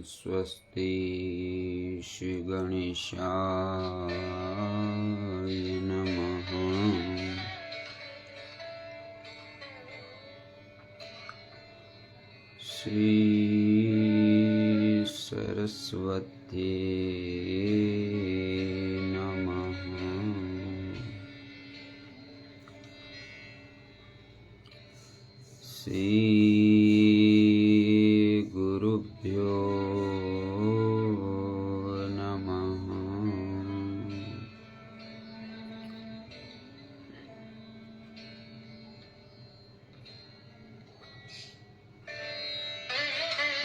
स्वस्ति श्री गणेशाय नमः। श्री सरस्वती नमः। श्री गुरुभ्यो नमः।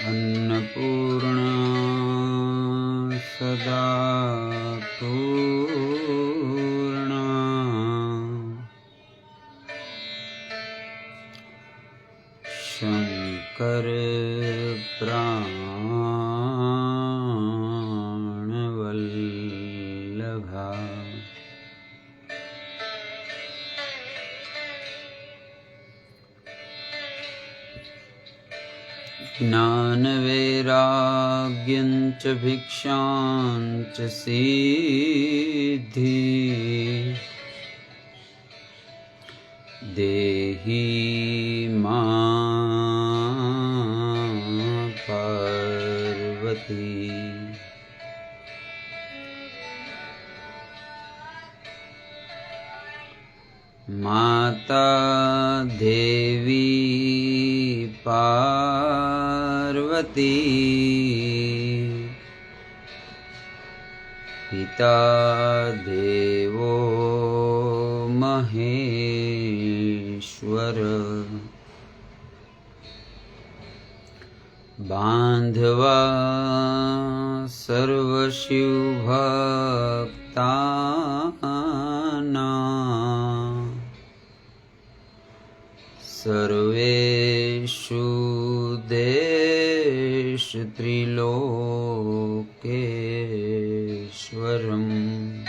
अन्नपूर्णा सदा पूर्णा, शंकर प्राणवल्लभा, ज्ञानवैराग्यञ्च भिक्षाञ्च सिद्धि, देहि मां पार्वती। माता देवी पार्वती, पिता देवो महेश्वर, बांधवा सर्वशिवभक्तानां, सर्वेषु देशु त्रिलोकेश्वरम्।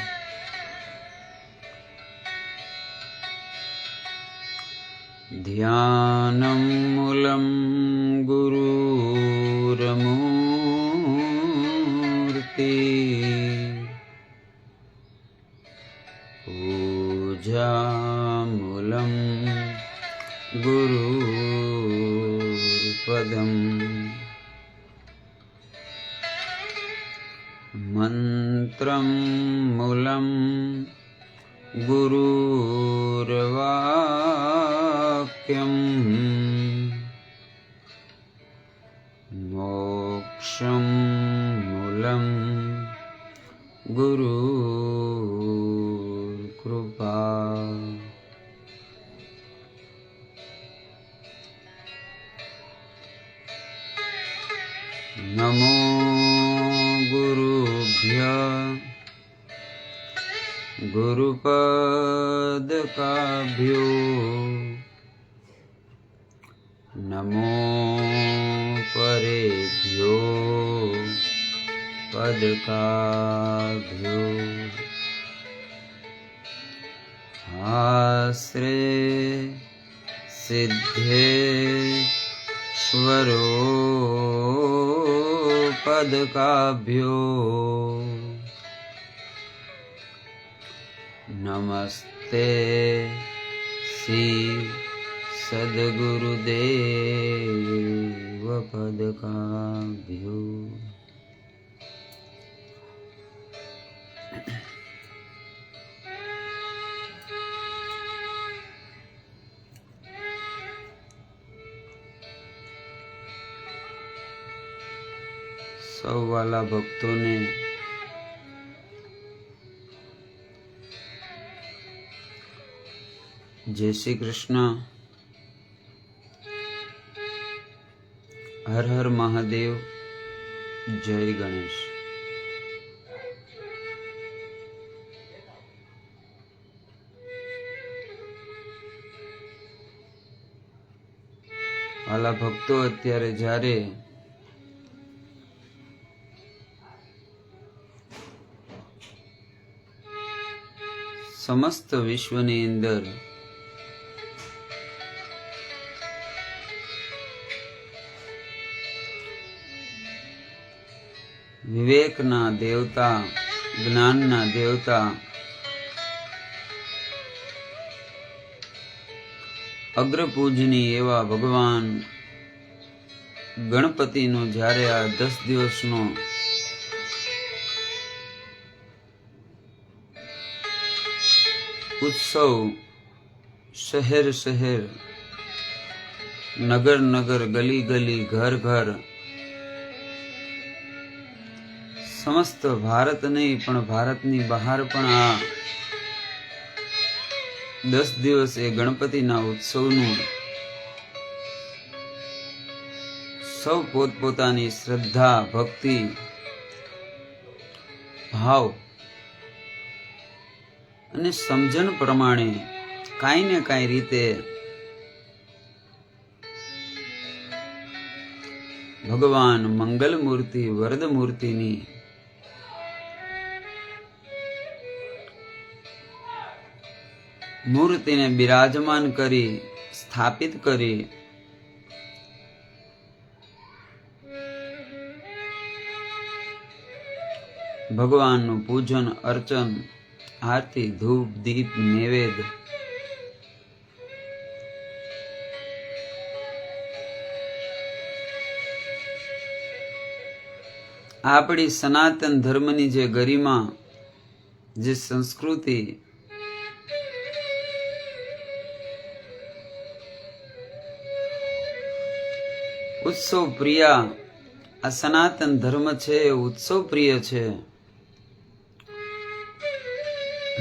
ध्यानं मूलं गुरुर्मूर्ति, पूजामूलं गुरुर्पदम्, मन्त्रं मूलं गुरुर्वाक्यम्, मोक्षं मूलं गुरुर्कृपा। नमो गुरुभ्यः गुरुपदकाभ्यो, नमो परेभ्यो पदकाभ्यो। आश्रे सिद्धेश्वरो पदकाभ्यो, नमस्ते श्री सद्गुरुदेव पदकाभ्यो। સૌ વાલા ભક્તોને જય શ્રી કૃષ્ણ, હર હર મહાદેવ, જય ગણેશ। વાલા ભક્તો, અત્યારે જ્યારે સમસ્ત વિશ્વની અંદર વિવેકના દેવતા, જ્ઞાનના દેવતા, અગ્રપૂજની એવા ભગવાન ગણપતિનો જ્યારે આ 10 દિવસનો ઉત્સવ શહેર શહેર, નગર નગર, ગલી ગલી, ઘર ઘર, સમસ્ત ભારત નહીં પણ ભારતની બહાર પણ આ 10 દિવસ એ ગણપતિના ઉત્સવનું સૌ પોતપોતાની શ્રદ્ધા, ભક્તિ, ભાવ અને સમજણ પ્રમાણે કાંઈ ને કાંઈ રીતે ભગવાન મંગલ મૂર્તિ, વરદ મૂર્તિની મૂર્તિને બિરાજમાન કરી, સ્થાપિત કરી ભગવાનનું પૂજન, અર્ચન, આરતી, ધૂપ, દીપ, નૈવેદ્ય આપણી સનાતન ધર્મની જે ગરિમા, જે સંસ્કૃતિ, ઉત્સવ પ્રિય આ સનાતન ધર્મ છે એ ઉત્સવ પ્રિય છે.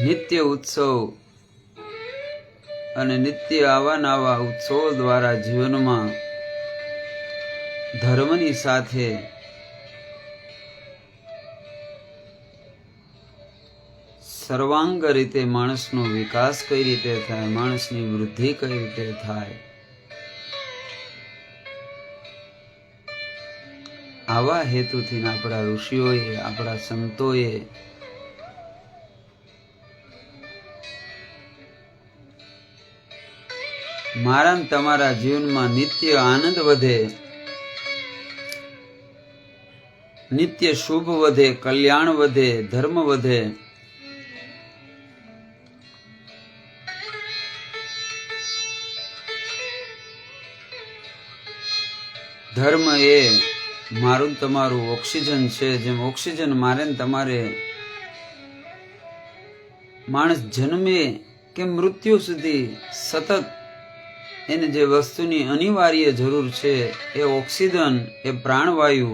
નિત્ય ઉત્સવ અને નિત્ય આવા નવા ઉત્સવો દ્વારા જીવનમાં ધર્મની સાથે સર્વાંગ રીતે માણસનો વિકાસ કઈ રીતે થાય, માણસની વૃદ્ધિ કઈ રીતે થાય, આવા હેતુથી આપણા ઋષિઓએ, આપણા સંતોએ મારા ને તમારા જીવનમાં નિત્ય આનંદ વધે, નિત્ય શુભ વધે, કલ્યાણ વધે, ધર્મ વધે, ધર્મ એ મારું તમારું ઓક્સિજન છે. જેમ ઓક્સિજન મારે ને તમારે માણસ જન્મે કે મૃત્યુ સુધી સતત એને જે વસ્તુની અનિવાર્ય જરૂર છે એ ઓક્સિજન, એ પ્રાણવાયુ,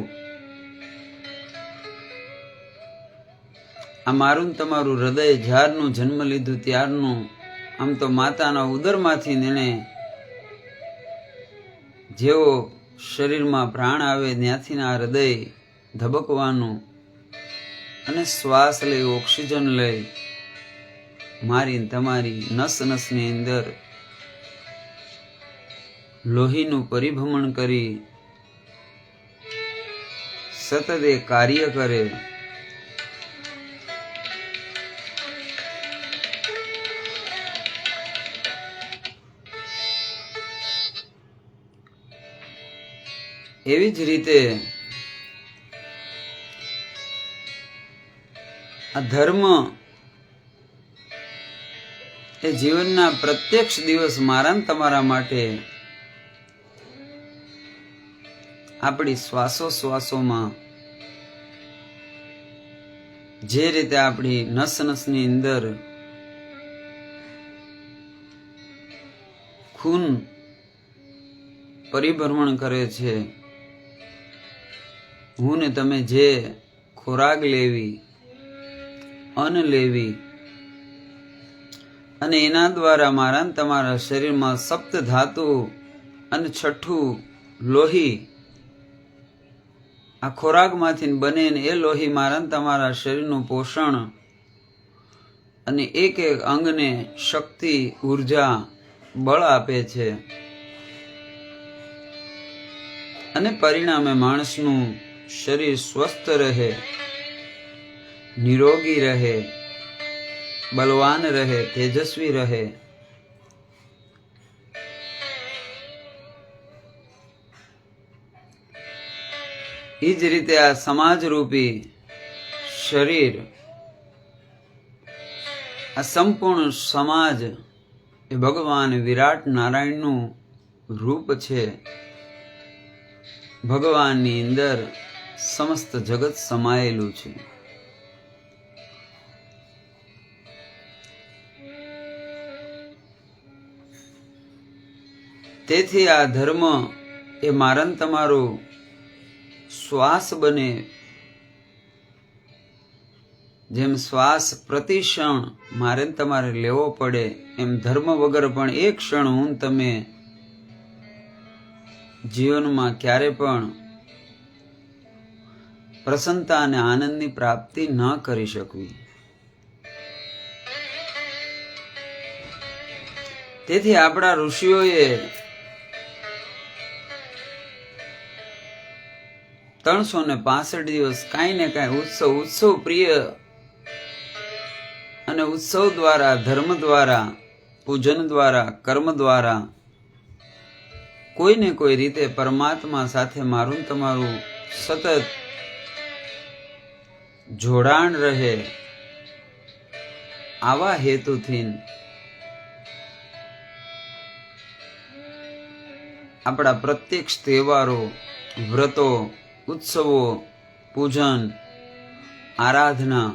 આ મારું તમારું હૃદય જ્યારનું જન્મ લીધું ત્યારનું, આમ તો માતાના ઉદરમાંથી એને જેવો શરીરમાં પ્રાણ આવે ત્યાંથી આ હૃદય ધબકવાનું અને શ્વાસ લઈ, ઓક્સિજન લઈ, મારી તમારી નસ નસની અંદર લોહીનું પરિભ્રમણ કરી સતત એ કાર્ય કરે. એવી જ રીતે આ ધર્મ એ જીવનના પ્રત્યક્ષ દિવસ મારા ને તમારા માટે આપણી શ્વાસોશ્વાસોમાં જે રીતે આપણી નસ નસની અંદર ખૂન પરિભ્રમણ કરે છે, હું ને તમે જે ખોરાક લેવી, અન્ન લેવી અને એના દ્વારા મારા ને તમારા શરીરમાં સપ્ત ધાતુ અને છઠ્ઠું લોહી આ ખોરાકમાંથી બને ને એ લોહી મારા ને તમારા શરીરનું પોષણ અને એક એક અંગને શક્તિ, ઉર્જા, બળ આપે છે અને પરિણામે માણસનું શરીર સ્વસ્થ રહે, નિરોગી રહે, બલવાન રહે, તેજસ્વી રહે. એ જ રીતે આ સમાજરૂપી શરીર, આ સંપૂર્ણ સમાજ એ ભગવાન વિરાટ નારાયણનું રૂપ છે. ભગવાનની અંદર સમસ્ત જગત સમાયેલું છે. તેથી આ ધર્મ એ મારન તમારો શ્વાસ બને. જેમ શ્વાસ પ્રતિ ક્ષણ મારે તમારે લેવો પડે, એમ ધર્મ વગર પણ એક ક્ષણ હું તમે જીવનમાં ક્યારે પણ પ્રસન્નતા અને આનંદની પ્રાપ્તિ ન કરી શકવી. તેથી આપણા ઋષિઓએ 365 દિવસ કાંઈ ને કાંઈ ઉત્સવ પ્રિય અને ઉત્સવ દ્વારા, ધર્મ દ્વારા, પૂજન દ્વારા, કર્મ દ્વારા કોઈ ને કોઈ રીતે પરમાત્મા સાથે મારું તમારું સતત જોડાણ રહે, આવા હેતુથી આપણા પ્રત્યક્ષ તહેવારો, વ્રતો, ઉત્સવો, પૂજન, આરાધના,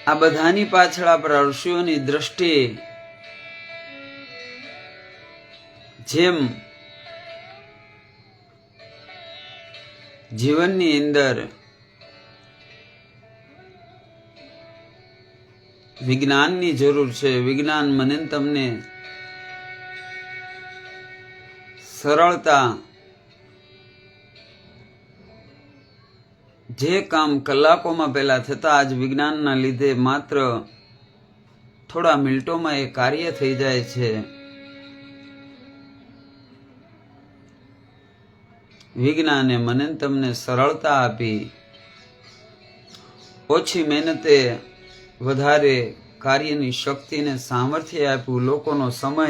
આ બધાની પાછળ આપણા ઋષિઓની દ્રષ્ટિ જેમ જીવનની અંદર વિજ્ઞાનની જરૂર છે. વિજ્ઞાન મને તમને સરળતા, જે કામ કલાકોમાં પહેલા થતા આજ વિજ્ઞાનના લીધે માત્ર થોડા મિનિટોમાં એ કાર્ય થઈ જાય છે. વિજ્ઞાને મને તમને સરળતા આપી, ઓછી મહેનતે વધારે કાર્યની શક્તિને સામર્થ્ય આપ્યું. લોકોનો સમય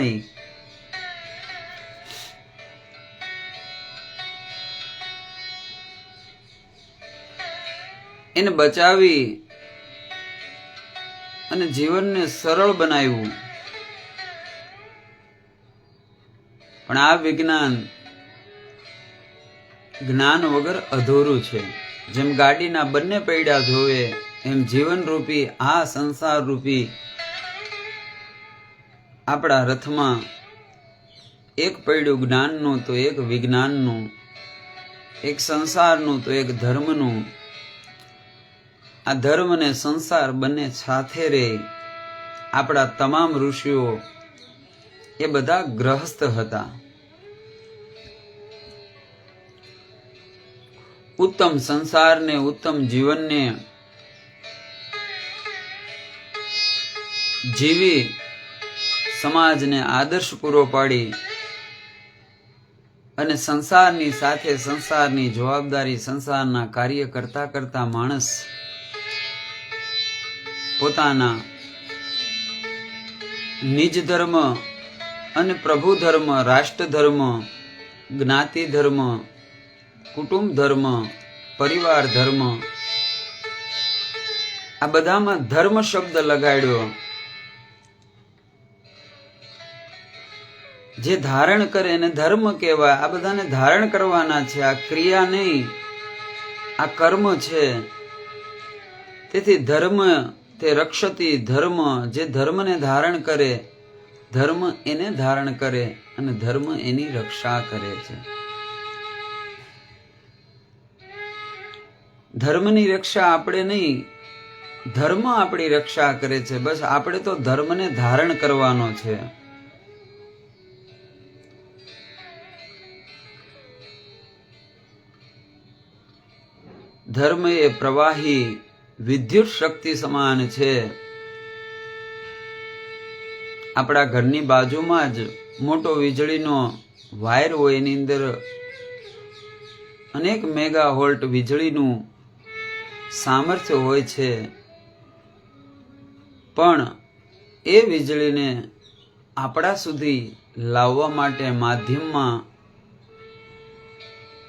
એને બચાવી અને જીવનને સરળ બનાવ્યું. પણ આ વિજ્ઞાન જ્ઞાન વગર અધૂરું છે. જેમ ગાડીના બંને પૈડા જોવે એમ જીવન રૂપી આ સંસાર રૂપી આપણા રથમાં એક પૈડું જ્ઞાનનું તો એક વિજ્ઞાનનું, એક સંસારનું તો એક ધર્મનું. આ ધર્મ અને સંસાર બંને સાથે રહે. આપણા તમામ ઋષિઓ એ બધા ગ્રહસ્થ હતા. ઉત્તમ સંસારને, ઉત્તમ જીવનને જીવી સમાજને આદર્શ પૂરો પાડી અને સંસારની સાથે સંસારની જવાબદારી, સંસારના કાર્ય કરતા કરતા માણસ પોતાના નિજ ધર્મ અને પ્રભુ ધર્મ, રાષ્ટ્ર ધર્મ, જ્ઞાતિ ધર્મ, કુટુંબ ધર્મ, પરિવાર ધર્મ, આ બધામાં ધર્મ શબ્દ લગાડ્યો. જે ધારણ કરે એને ધર્મ કહેવાય. આ બધાને ધારણ કરવાના છે, આ ક્રિયા નહીં, આ કર્મ છે. તેથી ધર્મ તે રક્ષતી ધર્મ, જે ધર્મને ધારણ કરે, ધર્મ એને ધારણ કરે અને ધર્મ એની રક્ષા કરે છે. ધર્મની રક્ષા આપણે નહીં, ધર્મ આપણી રક્ષા કરે છે. બસ આપણે તો ધર્મને ધારણ કરવાનો છે. ધર્મ એ પ્રવાહી વિદ્યુત શક્તિ સમાન છે. આપણા ઘરની બાજુમાં જ મોટો વીજળીનો વાયર હોય, એની અંદર અનેક મેગા વોલ્ટ વીજળીનું સામર્થ્ય હોય છે. પણ એ વીજળીને આપણા સુધી લાવવા માટે માધ્યમમાં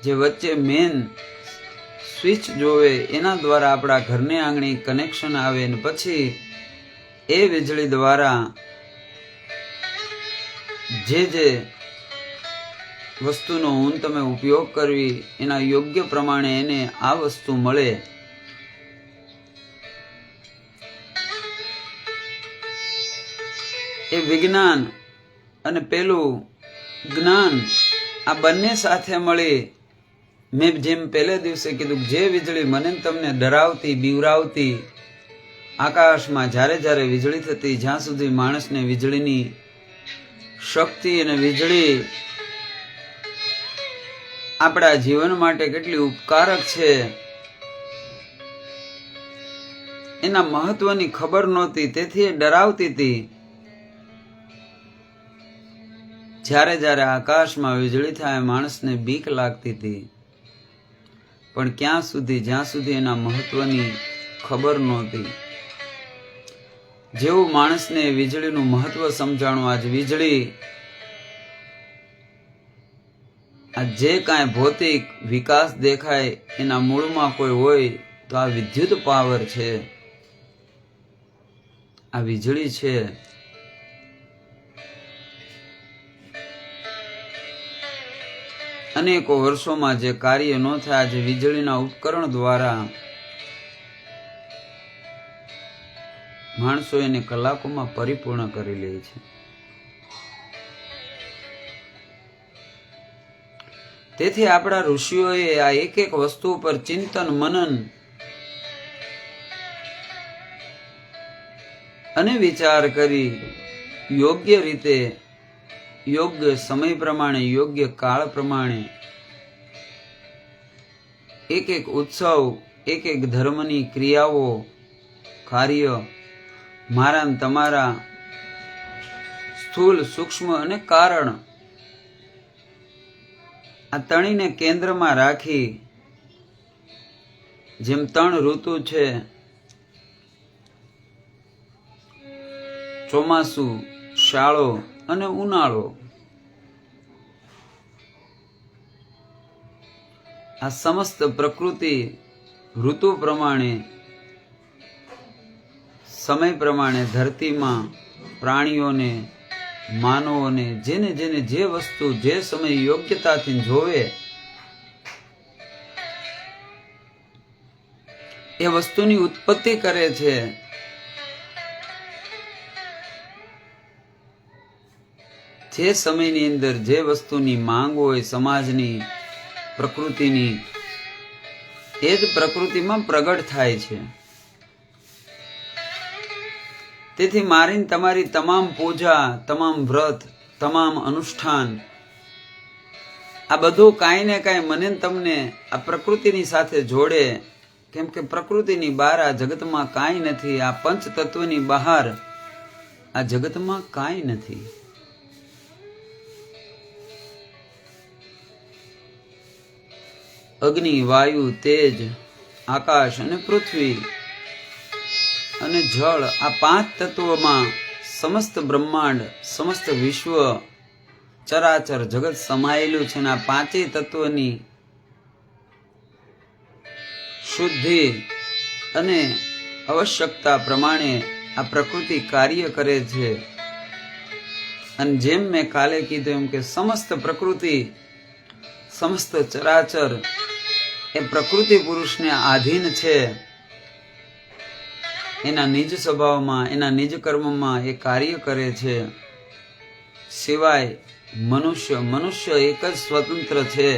જે વચ્ચે મેન સ્વિચ જોવે એના દ્વારા આપણા ઘરને આંગણે કનેક્શન આવે ને પછી એ વીજળી દ્વારા જે વસ્તુનો હું તમે ઉપયોગ કરવી એના યોગ્ય પ્રમાણે એને આ વસ્તુ મળે. એ વિજ્ઞાન અને પેલું જ્ઞાન આ બંને સાથે મળી, મેં જેમ પહેલે દિવસે કીધું, જે વીજળી મને તમને ડરાવતી બીવરાવતી, આકાશમાં જ્યારે જ્યારે વીજળી થતી, જ્યાં સુધી માણસને વીજળીની શક્તિ અને વીજળી આપણા જીવન માટે કેટલી ઉપકારક છે એના મહત્વની ખબર નહોતી, તેથી એ ડરાવતી હતી. જ્યારે જ્યારે આકાશમાં વીજળી થાય માણસને બીક લાગતી હતી, પણ ક્યાં સુધી? જ્યાં સુધી એના મહત્વની ખબર નહોતી. જેવું માણસને વીજળીનું મહત્વ સમજાણું, આજ વીજળી આ જે કાંઈ ભૌતિક વિકાસ દેખાય એના મૂળમાં કોઈ હોય તો આ વિદ્યુત પાવર છે, આ વીજળી છે. અનેકો વર્ષોમાં જે કાર્ય ન થાય જે વીજળીના ઉપકરણ દ્વારા માણસો એને કલાકોમાં પરિપૂર્ણ કરી લે છે. તેથી આપણા ઋષિઓએ આ એક એક વસ્તુ પર ચિંતન મનન અને વિચાર કરી યોગ્ય રીતે, યોગ્ય સમય પ્રમાણે, યોગ્ય કાળ પ્રમાણે એક એક ઉત્સવ, એક એક ધર્મની ક્રિયાઓ, કાર્ય મારા ને તમારા સ્થૂળ, સૂક્ષ્મ અને કારણ આ ત્રણેયને કેન્દ્રમાં રાખી, જેમ 3 ઋતુ છે, ચોમાસું, શાળો અને ઉનાળો, આ સમસ્ત પ્રકૃતિ ઋતુ પ્રમાણે, સમય પ્રમાણે ધરતીમાં પ્રાણીઓને, માનવોને, જેને જેને જે વસ્તુ જે સમય યોગ્યતાથી જોવે એ વસ્તુની ઉત્પત્તિ કરે છે. જે સમયની અંદર જે વસ્તુની માંગ હોય સમાજની, પ્રકૃતિની, એ જ પ્રકૃતિમાં પ્રગટ થાય છે. તેથી મારી તમારી તમામ પૂજા, તમામ વ્રત, તમામ અનુષ્ઠાન આ બધું કાંઈ ને કાંઈ મને તમને આ પ્રકૃતિની સાથે જોડે. કેમ કે પ્રકૃતિની બહાર આ જગતમાં કાંઈ નથી. આ પંચ તત્વની બહાર આ જગતમાં કાંઈ નથી. અગ્નિ, વાયુ, તેજ, આકાશ અને પૃથ્વી અને જળ, આ 5 તત્વોમાં સમસ્ત બ્રહ્માંડ, સમસ્ત વિશ્વ, ચરાચર જગત સમાયેલું છે. આ 5 તત્વની શુદ્ધિ અને આવશ્યકતા પ્રમાણે આ પ્રકૃતિ કાર્ય કરે છે. અને જેમ મેં કાલે કીધું એમ કે સમસ્ત પ્રકૃતિ, સમસ્ત ચરાચર એ પ્રકૃતિ પુરુષને આધીન છે. એના નિજ સ્વભાવમાં, એના નિજ કર્મમાં એ કાર્ય કરે છે. સિવાય મનુષ્ય એક જ સ્વતંત્ર છે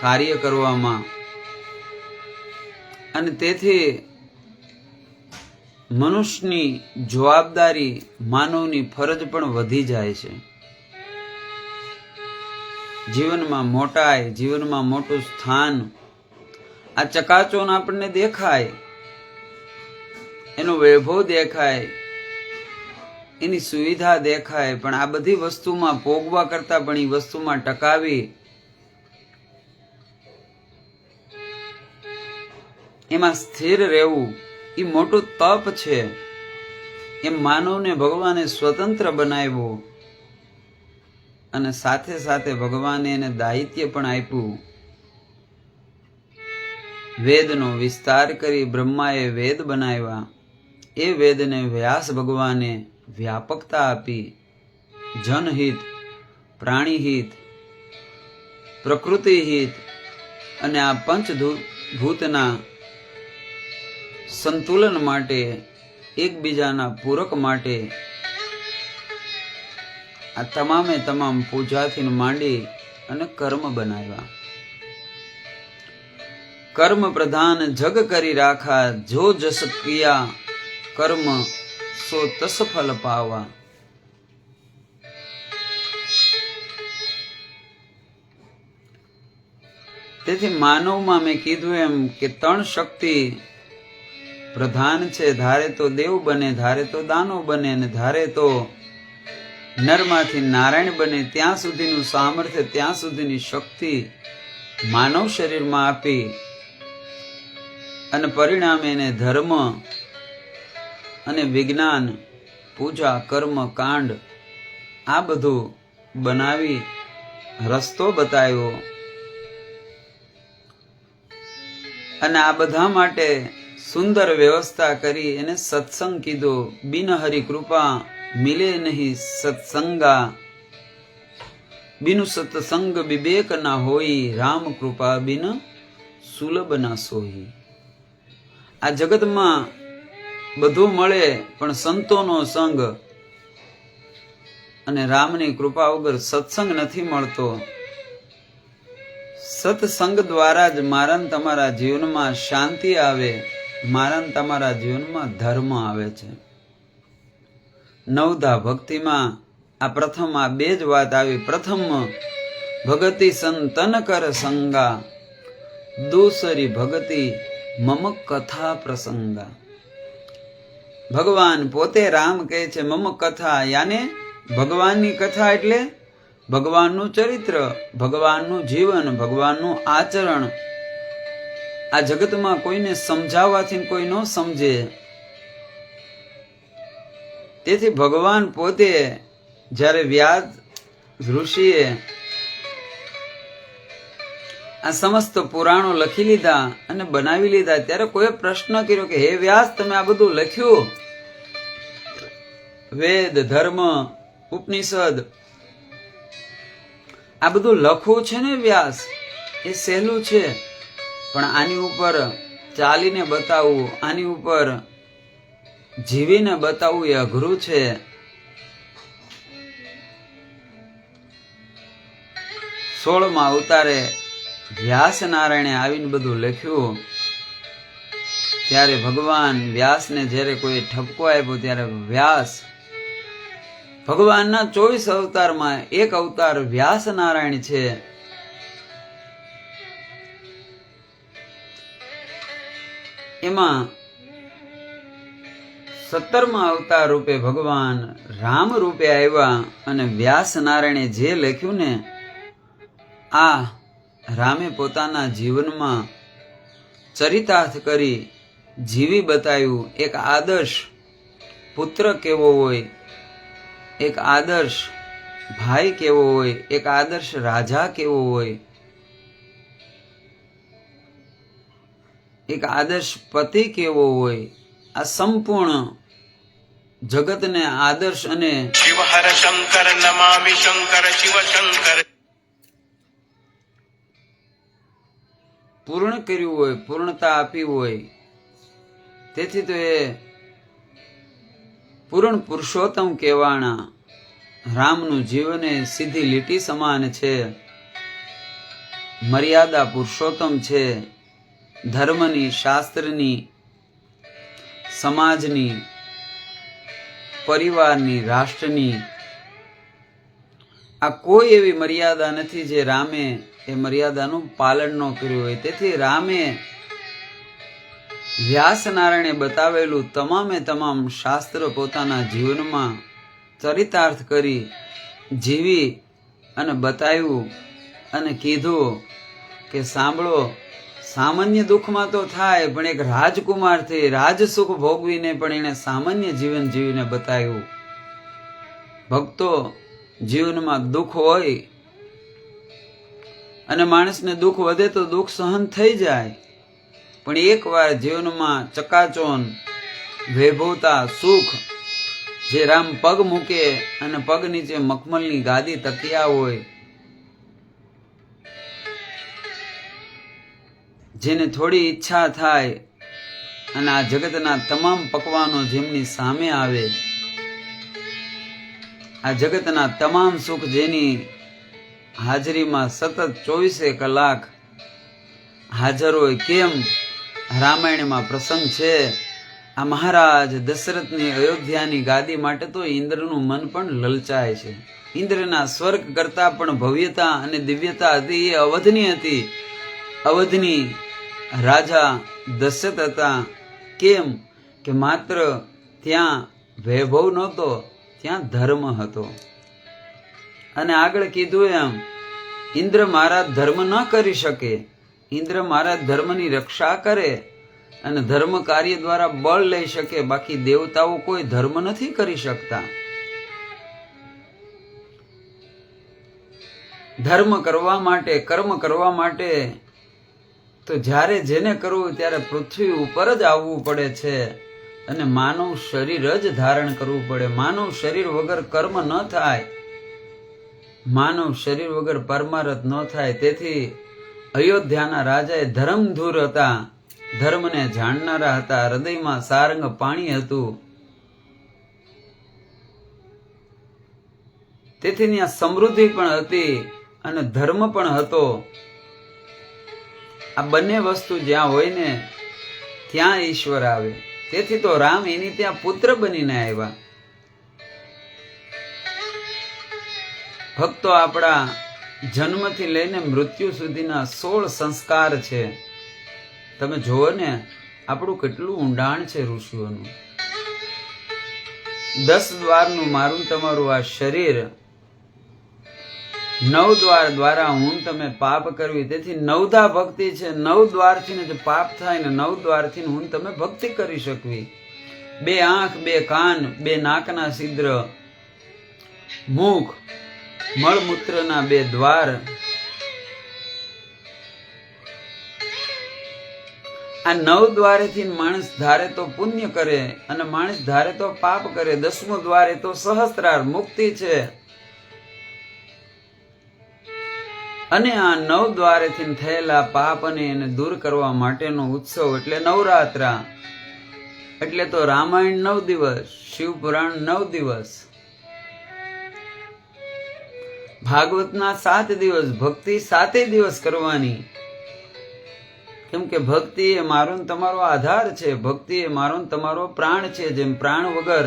કાર્ય કરવામાં. અને તેથી મનુષ્યની જવાબદારી, માનવની ફરજ પણ વધી જાય છે. જીવનમાં મોટાઈ, જીવનમાં મોટું સ્થાન, આ ચકાચોન આપણને દેખાય, એનો વૈભવ દેખાય, એની સુવિધા દેખાય, પણ આ બધી વસ્તુમાં ભોગવા કરતા પણ એ વસ્તુમાં ટકાવી, એમાં સ્થિર રહેવું એ મોટું તપ છે. એમ માનવને ભગવાને સ્વતંત્ર બનાવ્યો અને સાથે સાથે ભગવાને એને દાયિત્વ પણ આપ્યું વેદનો વિસ્તાર કરી બ્રહ્માએ વેદ બનાવ્યા. એ વેદને વ્યાસ ભગવાને વ્યાપકતા આપી. જનહિત, પ્રાણીહિત, પ્રકૃતિહિત અને આ પંચભૂતના સંતુલન માટે, એકબીજાના પૂરક માટે આ તમામે તમામ પૂજાથી માંડી અને કર્મ બનાવ્યા. કર્મ પ્રધાન જગ કરી રાખા, જો જસ કિયા કર્મ સો તસ ફલ પાવા. તેથી માનવમાં મેં કીધું એમ કે 3 શક્તિ પ્રધાન છે. ધારે તો દેવ બને, ધારે તો દાનવ બને, અને ધારે તો નરમાંથી નારાયણ બને. ત્યાં સુધીનું સામર્થ્ય, ત્યાં સુધીની શક્તિ માનવ શરીરમાં આપી અને પરિણામે એને ધર્મ અને વિજ્ઞાન, પૂજા, કર્મ, કાંડ આ બધું બનાવી રસ્તો બતાવ્યો. અને આ બધા માટે સુંદર વ્યવસ્થા કરી એને સત્સંગ કીધો. બિન હરિ કૃપા મિલે નહીં સત્સંગા, બિનુ સત્સંગ વિવેક ના હોઈ, રામ કૃપા બિન સુલભ ના સોઈ. આ જગતમાં બધું મળે પણ સંતોનો સંગ અને રામની કૃપા વગર સત્સંગ નથી મળતો. સત્સંગ દ્વારા જ મારા ને તમારા જીવનમાં શાંતિ આવે, મારા ને તમારા જીવનમાં ધર્મ આવે છે. નવધા ભક્તિમાં આ પ્રથમ આ 2 જ વાત આવી. પ્રથમ ભગતિ સંતન કર સંગા, દૂસરી ભગતિ મમ કથા પ્રસંગા. ભગવાન પોતે રામ કહે છે મમ કથા, યાને ભગવાનની કથા એટલે ભગવાનનું ચરિત્ર, ભગવાનનું જીવન, ભગવાનનું આચરણ. આ જગતમાં કોઈને સમજાવવાથી કોઈ ન સમજે. તેથી ભગવાન પોતે જ્યારે વ્યાસ ઋષિએ આ સમસ્ત પુરાણો લખી લીધા અને બનાવી લીધા, ત્યારે કોઈ પ્રશ્ન કર્યો કે હે વ્યાસ, તમે આ બધું લખ્યું, વેદ, ધર્મ, ઉપનિષદ આ બધું લખવું છે ને વ્યાસ, એ સહેલું છે, પણ આની ઉપર ચાલીને બતાવવું, આની ઉપર જીવીને બતાવવું એ અઘરું છે. સોળમાં અવતારે વ્યાસ નારાયણે આવીને બધું લખ્યું. ત્યારે ભગવાન વ્યાસને જ્યારે કોઈ ઠપકો આપ્યો, ત્યારે વ્યાસ ભગવાનના 24 અવતારમાં એક અવતાર વ્યાસ નારાયણ છે. એમાં 17મા અવતાર રૂપે ભગવાન રામ રૂપે આવ્યા અને વ્યાસ નારાયણે જે લખ્યું ને, આ રામે પોતાના જીવનમાં ચરિતાર્થ કરી જીવી બતાવ્યું. એક આદર્શ પુત્ર કેવો હોય, એક આદર્શ ભાઈ કેવો હોય, એક આદર્શ રાજા કેવો હોય, એક આદર્શ પતિ કેવો હોય, આ સંપૂર્ણ જગતને આદર્શ અને શિવ હર શંકર નમામિ શંકર શિવ શંકર પૂર્ણ કર્યું હોય, પૂર્ણતા આપી હોય. તેથી તો એ પૂર્ણ પુરુષોત્તમ કહેવાના. રામનું જીવન એ સીધી લીટી સમાન છે, મર્યાદા પુરુષોત્તમ છે. ધર્મની, શાસ્ત્રની, સમાજની, પરિવારની, રાષ્ટ્રની આ કોઈ એવી મર્યાદા નથી જે રામે એ મર્યાદાનું પાલન ન કર્યું હોય. તેથી રામે વ્યાસ નારાયણે બતાવેલું તમામે તમામ શાસ્ત્ર પોતાના જીવનમાં ચરિતાર્થ કરી જીવી અને બતાવ્યું અને કીધું કે સાંભળો, સામાન્ય દુઃખમાં તો થાય, પણ એક રાજકુમારથી રાજસુખ ભોગવીને પણ એણે સામાન્ય જીવન જીવીને બતાવ્યું. ભક્તો, જીવનમાં દુઃખ હોય અને માણસને દુઃખ વધે તો દુઃખ સહન થઈ જાય, પણ એકવાર જીવનમાં ચકાચોન વૈભવતા સુખ જે રામ પગ મૂકે અને પગ નીચે મખમલની ગાદી તકિયા હોય, જેને થોડી ઈચ્છા થાય અને આ જગતના તમામ પકવાનો જેમની સામે આવે, આ જગતના તમામ સુખ જેની હાજરીમાં સતત 24 કલાક હાજર હોય, કેમ રામાયણમાં પ્રસંગ છે, આ મહારાજ દશરથની અયોધ્યાની ગાદી માટે તો ઇન્દ્રનું મન પણ લલચાય છે. ઇન્દ્રના સ્વર્ગ કરતા પણ ભવ્યતા અને દિવ્યતા હતી, એ અવધની હતી. અવધની રાજા દશરથ હતા. કેમ કે માત્ર ત્યાં વૈભવ નહોતો, ત્યાં ધર્મ હતો. અને આગળ કીધું એમ ઇન્દ્ર મારા ધર્મ ન કરી શકે, ઇન્દ્ર મારા ધર્મની રક્ષા કરે અને ધર્મ કાર્ય દ્વારા બળ લઈ શકે, બાકી દેવતાઓ કોઈ ધર્મ નથી કરી શકતા. ધર્મ કરવા માટે, કર્મ કરવા માટે તો જ્યારે જેને કરવું ત્યારે પૃથ્વી ઉપર જ આવવું પડે છે અને માનવ શરીર જ ધારણ કરવું પડે. માનવ શરીર વગર કર્મ ન થાય, માનવ શરીર વગર પરમારથ ન થાય. તેથી અયોધ્યાના રાજા એ ધર્મધૂર હતા, ધર્મને જાણનારા હતા, હૃદયમાં સારંગ પાણી હતું. તેથી ત્યાં સમૃદ્ધિ પણ હતી અને ધર્મ પણ હતો. આ બંને વસ્તુ જ્યાં હોય ને ત્યાં ઈશ્વર આવે. તેથી તો રામ એની ત્યાં પુત્ર બનીને આવ્યા. ભક્તો, આપણા જન્મથી લઈને મૃત્યુ સુધીના 16 સંસ્કાર છે. તમે જુઓ ને આપણું કેટલું ઊંડાણ છે ઋષિઓનું. 10 દ્વારનું મારું તમારું આ શરીર, 9 દ્વાર દ્વારા હું તમે પાપ કરવી. તેથી 9ધા ભક્તિ છે. 9 દ્વારથી જો પાપ થાય ને 9 દ્વારથી હું તમે ભક્તિ કરી શકવી. 2 આંખ, 2 કાન, 2 નાકના છિદ્ર, મુખ, મળમૂત્રના 2 દ્વાર, આ 9 દ્વારેથી માણસ ધારે તો પુણ્ય કરે અને માણસ ધારે તો પાપ કરે. 10મું દ્વાર એ તો સહસ્ત્રાર મુક્તિ છે. અને આ 9 દ્વારેથી થયેલા પાપ અને એને દૂર કરવા માટેનો ઉત્સવ એટલે નવરાત્રા. એટલે તો રામાયણ 9 દિવસ, શિવ પુરાણ 9 દિવસ, ભાગવતના 7 દિવસ, ભક્તિ 7 દિવસ કરવાની. કેમ કે ભક્તિ એ મારો ને તમારો આધાર છે. ભક્તિ એ મારો ને તમારો પ્રાણ છે. જેમ પ્રાણ વગર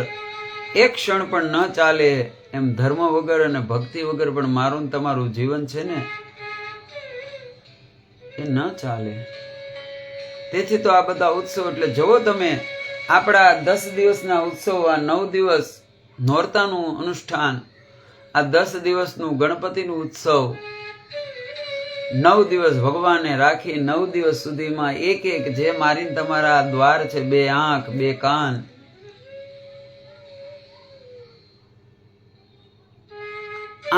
એક ક્ષણ પણ ન ચાલે, એમ ધર્મ વગર અને ભક્તિ વગર પણ મારું ને તમારું જીવન છે ને એ ન ચાલે. તેથી તો આ બધા ઉત્સવ એટલે જુઓ તમે, આપણા 10 દિવસના ઉત્સવ, આ 9 દિવસ નોરતાનું અનુષ્ઠાન, આ 10 દિવસનું ગણપતિનું ઉત્સવ, 9 દિવસ ભગવાનને રાખી 9 દિવસ સુધીમાં એક એક જે મારીને તમારા દ્વાર છે, 2 આંખ, 2 કાન,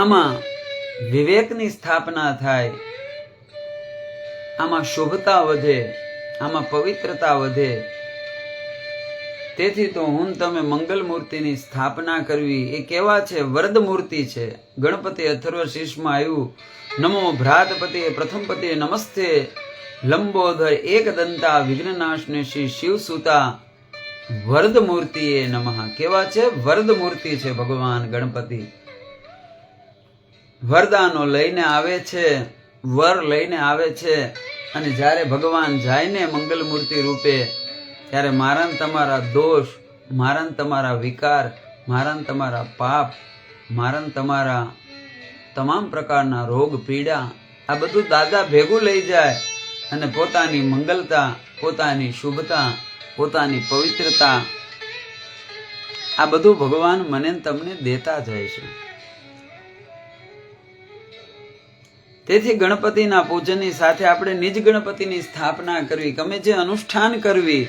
આમાં વિવેકની સ્થાપના થાય, આમાં શુભતા વધે, આમાં પવિત્રતા વધે. તેથી તો હું તમે મંગલ મૂર્તિની સ્થાપના કરવી. એ કેવા છે? વરદ મૂર્તિ છે. ગણપતિ અથર્વ શીર્ષમાં આવ્યું, નમો ભ્રાતપતે પ્રથમપતે નમસ્તે લંબોધર એકદંતા વિઘ્નનાશને શ્રી શિવસુતા વરદ મૂર્તિએ નમઃ. કેવા છે? વરદ મૂર્તિ છે ભગવાન ગણપતિ. વરદાનો લઈને આવે છે, વર લઈને આવે છે. અને જ્યારે ભગવાન જાય ને મંગલ મૂર્તિ રૂપે, ત્યારે મારા ને તમારા દોષ, મારા ને તમારા વિકાર, મારા ને તમારા પાપ, મારા ને તમારા તમામ પ્રકારના રોગ પીડા, આ બધું દાદા ભેગું લઈ જાય અને પોતાની મંગલતા, પોતાની શુભતા, પોતાની પવિત્રતા, આ બધું ભગવાન મને તમને દેતા જાય છે. તેથી ગણપતિના પૂજનની સાથે આપણે નિજ ગણપતિની સ્થાપના કરવી. અમે જે અનુષ્ઠાન કરવી,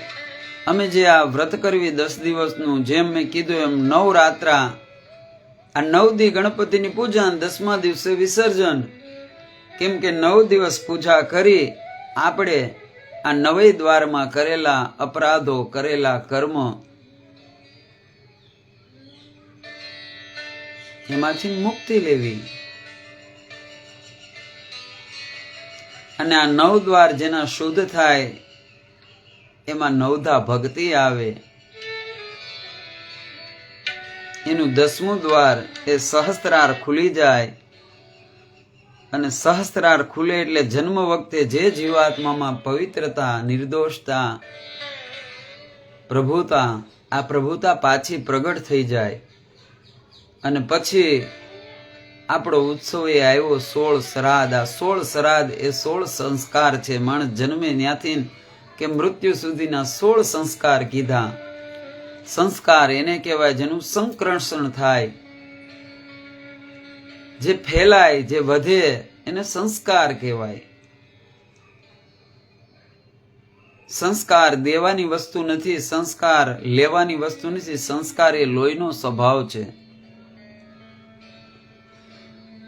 અમે જે આ વ્રત કરવી 10 દિવસનું, જેમ મેં કીધું એમ નવરાત્રા, આ 9 દી ગણપતિની પૂજન, 10મા દિવસે વિસર્જન. કેમ કે 9 દિવસ પૂજા કરી આપણે આ 9 દ્વારમાં કરેલા અપરાધો, કરેલા કર્મ, એમાંથી મુક્તિ લેવી. અને આ 9 દ્વાર જેના શુદ્ધ થાય એમાં 9ધા ભક્તિ આવે. એનું 10મું દ્વાર એ સહસ્ત્રાર ખુલી જાય. અને સહસ્ત્રાર ખુલે એટલે જન્મ વખતે જે જીવાત્મામાં પવિત્રતા, નિર્દોષતા, પ્રભુતા, આ પ્રભુતા પાછી પ્રગટ થઈ જાય. અને પછી આપણો ઉત્સવ એ આવ્યો 16 શ્રાદ્ધ. આ 16 શ્રાદ્ધ એ 16 સંસ્કાર છે. માણસ જન્મે ત્યાંથી કે મૃત્યુ સુધીના 16 સંસ્કાર કીધા. સંસ્કાર એને કહેવાય જેનું સંકર્ષણ થાય, જે ફેલાય, જે વધે, એને સંસ્કાર કહેવાય. સંસ્કાર દેવાની વસ્તુ નથી, સંસ્કાર લેવાની વસ્તુ નથી. સંસ્કાર એ લોહીનો સ્વભાવ છે.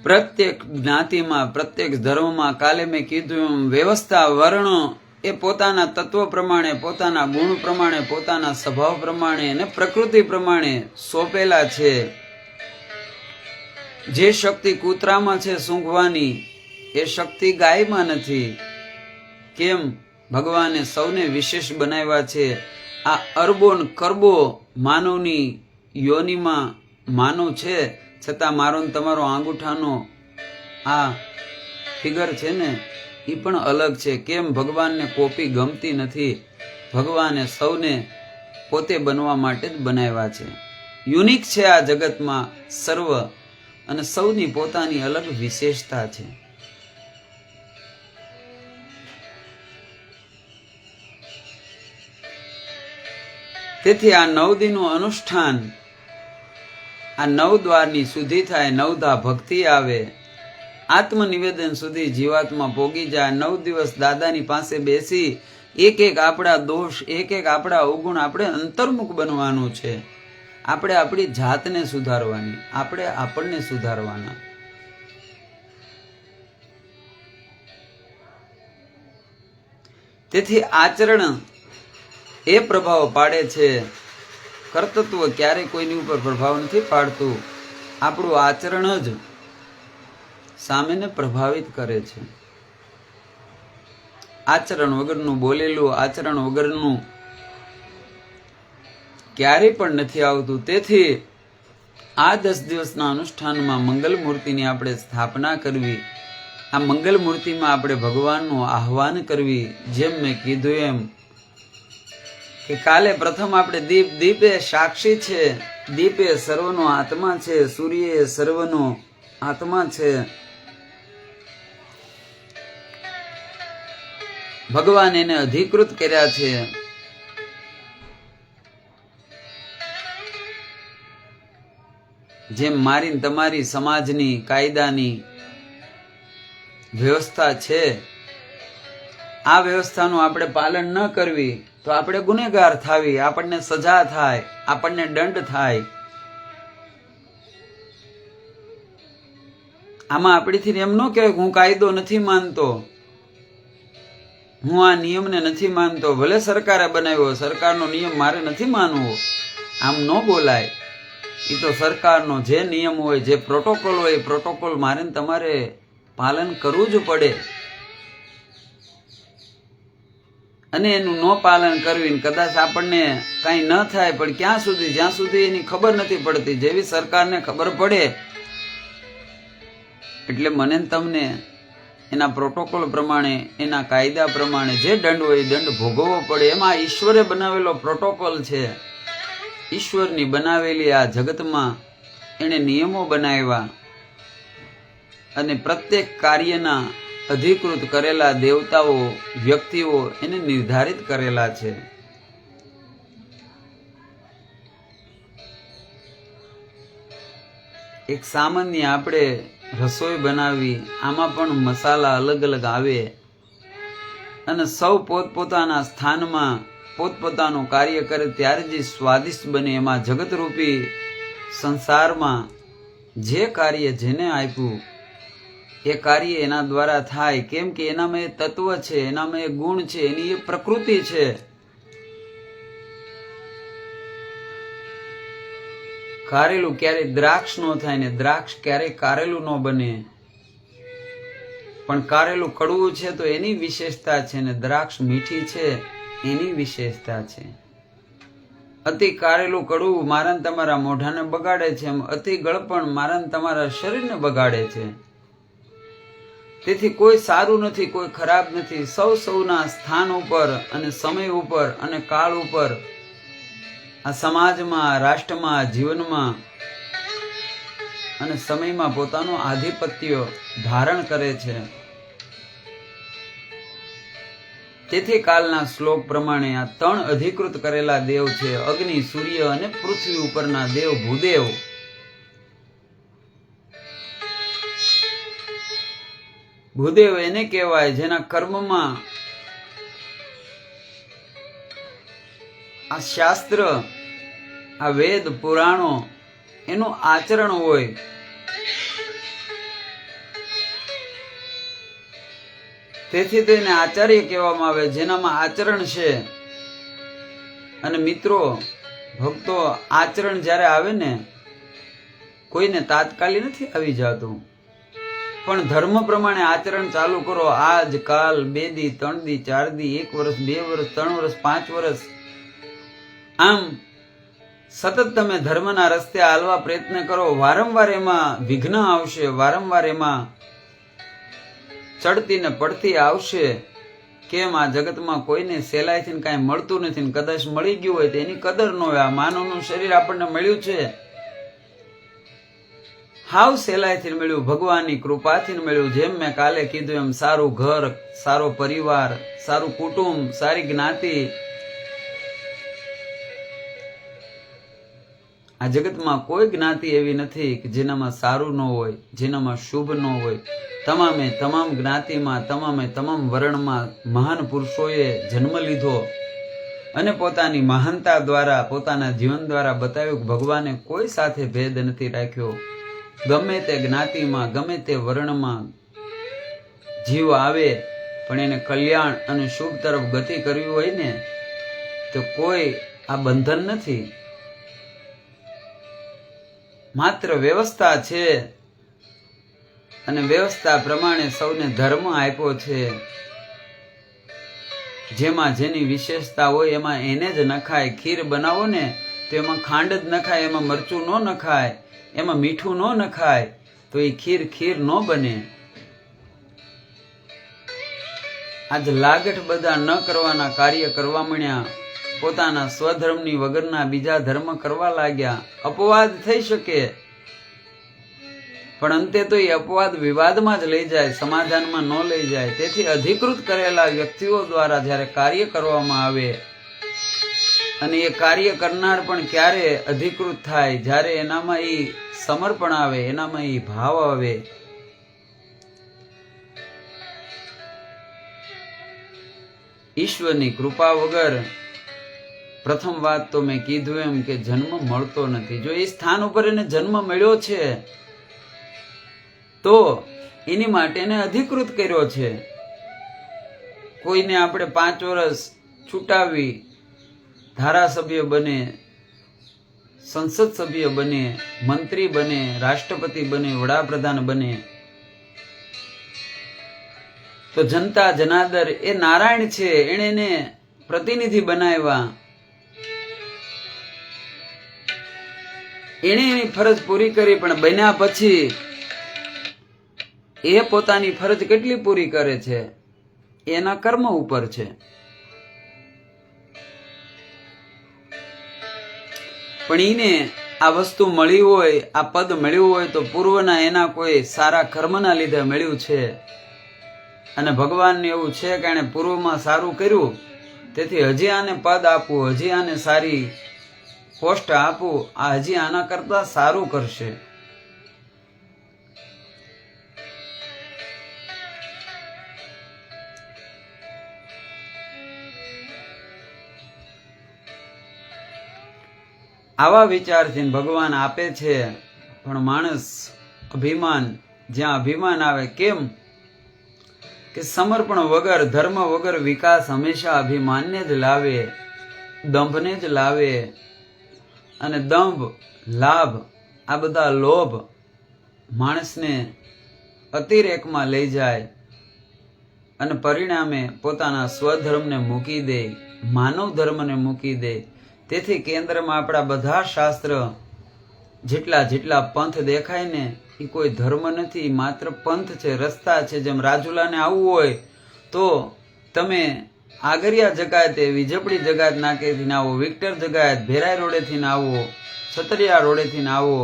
પ્રત્યેક જ્ઞાતિમાં, પ્રત્યેક ધર્મમાં, કાલે મેં કીધું એમ વ્યવસ્થા, વર્ણો એ પોતાના તત્વ પ્રમાણે, પોતાના ગુણ પ્રમાણે, પોતાના સ્વભાવ પ્રમાણે અને પ્રકૃતિ પ્રમાણે સોંપેલા છે. જે શક્તિ કૂતરામાં છે સૂંઘવાની, એ શક્તિ ગાયમાં નથી. કેમ? ભગવાને સૌને વિશેષ બનાવ્યા છે. આ અરબો ને કરબો માનવની યોનિમાં માનવ છે, છતાં મારો ને તમારો આંગૂઠાનો આ ફિગર છે ને એ પણ અલગ છે. કેમ? ભગવાનને કોપી ગમતી નથી. ભગવાને સૌને પોતે બનવા માટે જ બનાવ્યા છે. યુનિક છે આ જગતમાં સર્વ, અને સૌની પોતાની અલગ વિશેષતા છે. તેથી આ 9 દિનનું અનુષ્ઠાન, આ 9 દ્વારની શુદ્ધિ થાય, 9ધા ભક્તિ આવે, આત્મનિવેદન સુધી જીવાત્મા પોગી જાય. 9 દિવસ દાદાની પાસે બેસી એક એક આપણા દોષ, એક એક આપણા અવગુણ આપણે અંતર્મુખ બનવાનું છે. આપણે આપણી જાતને સુધારવાની, આપણે આપણને સુધારવાના. તેથી આચરણ એ પ્રભાવ પાડે છે. કર્તૃત્વ ક્યારેય કોઈની ઉપર પ્રભાવ નથી પાડતું. આપણું આચરણ જ સામેને પ્રભાવિત કરે છે. આચરણ વગરનું બોલેલું, આચરણ વગરનું ક્યારેય પણ નથી આવતું. તેથી આ 10 દિવસના અનુષ્ઠાનમાં મંગલ મૂર્તિની આપણે સ્થાપના કરવી. આ મંગલ મૂર્તિમાં આપણે ભગવાનનું આહ્વાન કરવી. જેમ મેં કીધું એમ કે કાલે પ્રથમ આપણે દીપ, દીપ એ સાક્ષી છે. દીપ એ સર્વનો આત્મા છે. સૂર્ય એ સર્વનો આત્મા છે. ભગવાન એને અધિકૃત કર્યા છે. જેમ મારી તમારી સમાજની કાયદાની વ્યવસ્થા છે, આ વ્યવસ્થાનું આપણે પાલન ન કરવી તો આપણે ગુનેગાર થાવી, આપણને સજા થાય, આપણને દંડ થાય. આમાં આપણીથી એમ ન કહેવાય કે હું કાયદો નથી માનતો, હું આ નિયમને નથી માનતો, ભલે સરકારે બનાવ્યો, સરકારનો નિયમ મારે નથી માનવો. આમ ન બોલાય. એ તો સરકારનો જે નિયમ હોય, જે પ્રોટોકોલ હોય, એ પ્રોટોકોલ મારે ને તમારે પાલન કરવું જ પડે. અને એનું ન પાલન કરવી કદાચ આપણને કાંઈ ન થાય, પણ ક્યાં સુધી? જ્યાં સુધી એની ખબર નથી પડતી. જેવી સરકારને ખબર પડે એટલે મને તમને એના પ્રોટોકોલ પ્રમાણે, એના કાયદા પ્રમાણે જે દંડ હોય એ દંડ ભોગવવો પડે. એમાં ઈશ્વરે બનાવેલો પ્રોટોકોલ છે. ઈશ્વરની બનાવેલી આ જગતમાં એણે નિયમો બનાવ્યા અને પ્રત્યેક કાર્યના અધિકૃત કરેલા દેવતાઓ, વ્યક્તિઓ એને નિર્ધારિત કરેલા છે. એક સામાન્ય આપણે રસોઈ બનાવી, આમાં પણ મસાલા અલગ અલગ આવે અને સૌ પોતપોતાના સ્થાનમાં પોતપોતાનું કાર્ય કરે ત્યારે જે સ્વાદિષ્ટ બને. એમાં જગતરૂપી સંસારમાં જે કાર્ય જેને આપ્યું એ કાર્ય એના દ્વારા થાય, કેમ કે એનામાં એ તત્વ છે, એનામાં એ ગુણ છે, એની એ પ્રકૃતિ છે. કારેલું ક્યારેય દ્રાક્ષ નો થાય ને દ્રાક્ષ ક્યારેય કારેલું ન બને. પણ કારેલું કડવું છે તો એની વિશેષતા છે, ને દ્રાક્ષ મીઠી છે એની વિશેષતા છે. અતિ કારેલું કડવું મારા તમારા મોઢાને બગાડે છે, એમ અતિ ગળપણ મારા તમારા શરીરને બગાડે છે. તેથી કોઈ સારું નથી, કોઈ ખરાબ નથી. સૌના સ્થાન ઉપર અને સમય ઉપર અને કાળ ઉપર, આ સમાજમાં, રાષ્ટ્રમાં, જીવનમાં અને સમયમાં પોતાનું આધિપત્ય ધારણ કરે છે. તેથી કાલના શ્લોક પ્રમાણે આ 3 અધિકૃત કરેલા દેવ છે: અગ્નિ, સૂર્ય અને પૃથ્વી ઉપરના દેવ ભૂદેવ. ભૂદેવ એને કહેવાય જેના કર્મમાં આ શાસ્ત્ર, આ વેદ, પુરાણો એનું આચરણ હોય. તેથી તો એને આચાર્ય કહેવામાં આવે, જેનામાં આચરણ છે. અને મિત્રો, ભક્તો, આચરણ જ્યારે આવે ને, કોઈને તાત્કાલિક નથી આવી જતું, પણ ધર્મ પ્રમાણે આચરણ ચાલુ કરો. આજ, કાલ, 2 દી, 3 દી, 4 દી, 1 વર્ષ, 2 વર્ષ, 3 વર્ષ, 5 વર્ષ, આમ સતત તમે ધર્મના રસ્તે હાલવા પ્રયત્ન કરો. વારંવાર એમાં વિઘ્ન આવશે, વારંવાર એમાં ચડતી ને પડતી આવશે. કેમ? આ જગતમાં કોઈને સહેલાઈથી કાંઈ મળતું નથી. કદાચ મળી ગયું હોય તો એની કદર ન હોય. આ માનવનું શરીર આપણને મળ્યું છે, હાવ સહેલાઈથી મળ્યું, ભગવાનની કૃપાથી મળ્યું. જેમ મેં કાલે કીધું એમ, સારું ઘર, સારો પરિવાર, સારું કુટુંબ, સારી જ્ઞાતિ. આ જગતમાં કોઈ જ્ઞાતિ એવી નથી કે જેનામાં સારું ન હોય, જેનામાં શુભ ન હોય. તમામે તમામ જ્ઞાતિમાં, તમામે તમામ વર્ણમાં મહાન પુરુષોએ જન્મ લીધો અને પોતાની મહાનતા દ્વારા, પોતાના જીવન દ્વારા બતાવ્યું કે ભગવાને કોઈ સાથે ભેદ નથી રાખ્યો. ગમે તે જ્ઞાતિમાં, ગમે તે વર્ણમાં જીવ આવે, પણ એને કલ્યાણ અને શુભ તરફ ગતિ કરવી હોય ને, તો કોઈ આ બંધન નથી. માત્ર વ્યવસ્થા છે, અને વ્યવસ્થા પ્રમાણે સૌને ધર્મ આપ્યો છે. જેમાં જેની વિશેષતા હોય એમાં એને જ નખાય. ખીર બનાવો ને તો એમાં ખાંડ જ નખાય, એમાં મરચું ન નખાય, એમાં મીઠું ન નખાય, તો એ ખીર ન બને. આજ લાગઠ બધા ન કરવાના કાર્ય કરવા માંડ્યા, પોતાના સ્વધર્મની વગરના બીજા ધર્મ કરવા લાગ્યા. અપવાદ થઈ શકે, પણ અંતે તો એ અપવાદ વિવાદમાં જ લઈ જાય, સમાધાનમાં ન લઈ જાય. તેથી અધિકૃત કરેલા વ્યક્તિઓ દ્વારા જ્યારે કાર્ય કરવામાં આવે, અને એ કાર્ય કરનાર પણ ક્યારે અધિકૃત થાય? જ્યારે એનામાં એ સમર્પણ આવે, એનામાં એ ભાવ આવે. ઈશ્વરની કૃપા વગર, પ્રથમ વાત તો મેં કીધું એમ કે જન્મ મળતો નથી. જો એ સ્થાન ઉપર એને જન્મ મળ્યો છે તો એની માટે એને અધિકૃત કર્યો છે. કોઈને આપણે 5 વર્ષ છૂટાવી ધારાસભ્ય બને, સંસદ સભ્ય બને, મંત્રી બને, રાષ્ટ્રપતિ બને, વડાપ્રધાન બને, તો જનતા જનાર્દન એ નારાયણ છે, એણે એને પ્રતિનિધિ બનાવ્યા. એણે એની ફરજ પૂરી કરી, પણ બન્યા પછી એ પોતાની ફરજ કેટલી પૂરી કરે છે એના કર્મ ઉપર છે. પણ એને આ વસ્તુ મળી હોય, આ પદ મળ્યું હોય તો પૂર્વના એના કોઈ સારા કર્મના લીધે મળ્યું છે. અને ભગવાનને એવું છે કે એણે પૂર્વમાં સારું કર્યું, તેથી હજી આને પદ આપવું, હજી આને સારી પોસ્ટ આપવું, આ હજી આના કરતા સારું કરશે. આવા વિચારથી ભગવાન આપે છે, પણ માણસ અભિમાન જ્યાં અભિમાન આવે. કેમ કે સમર્પણ વગર, ધર્મ વગર વિકાસ હંમેશા અભિમાનને જ લાવે, દંભને જ લાવે. અને દંભ, લાભ, આ બધા લોભ માણસને અતિરેકમાં લઈ જાય અને પરિણામે પોતાના સ્વધર્મને મૂકી દે, માનવ ધર્મને મૂકી દે. તેથી કેન્દ્રમાં આપણા બધા શાસ્ત્ર, જેટલા પંથ દેખાય ને એ કોઈ ધર્મ નથી, માત્ર પંથ છે, રસ્તા છે. જેમ રાજુલાને આવવું હોય તો તમે આગરિયા જગાતે, વિજપડી જગાત નાકેથી આવો, વિક્ટર જગાત, ભેરાઈ રોડેથી આવો, છતરિયા રોડેથી આવો,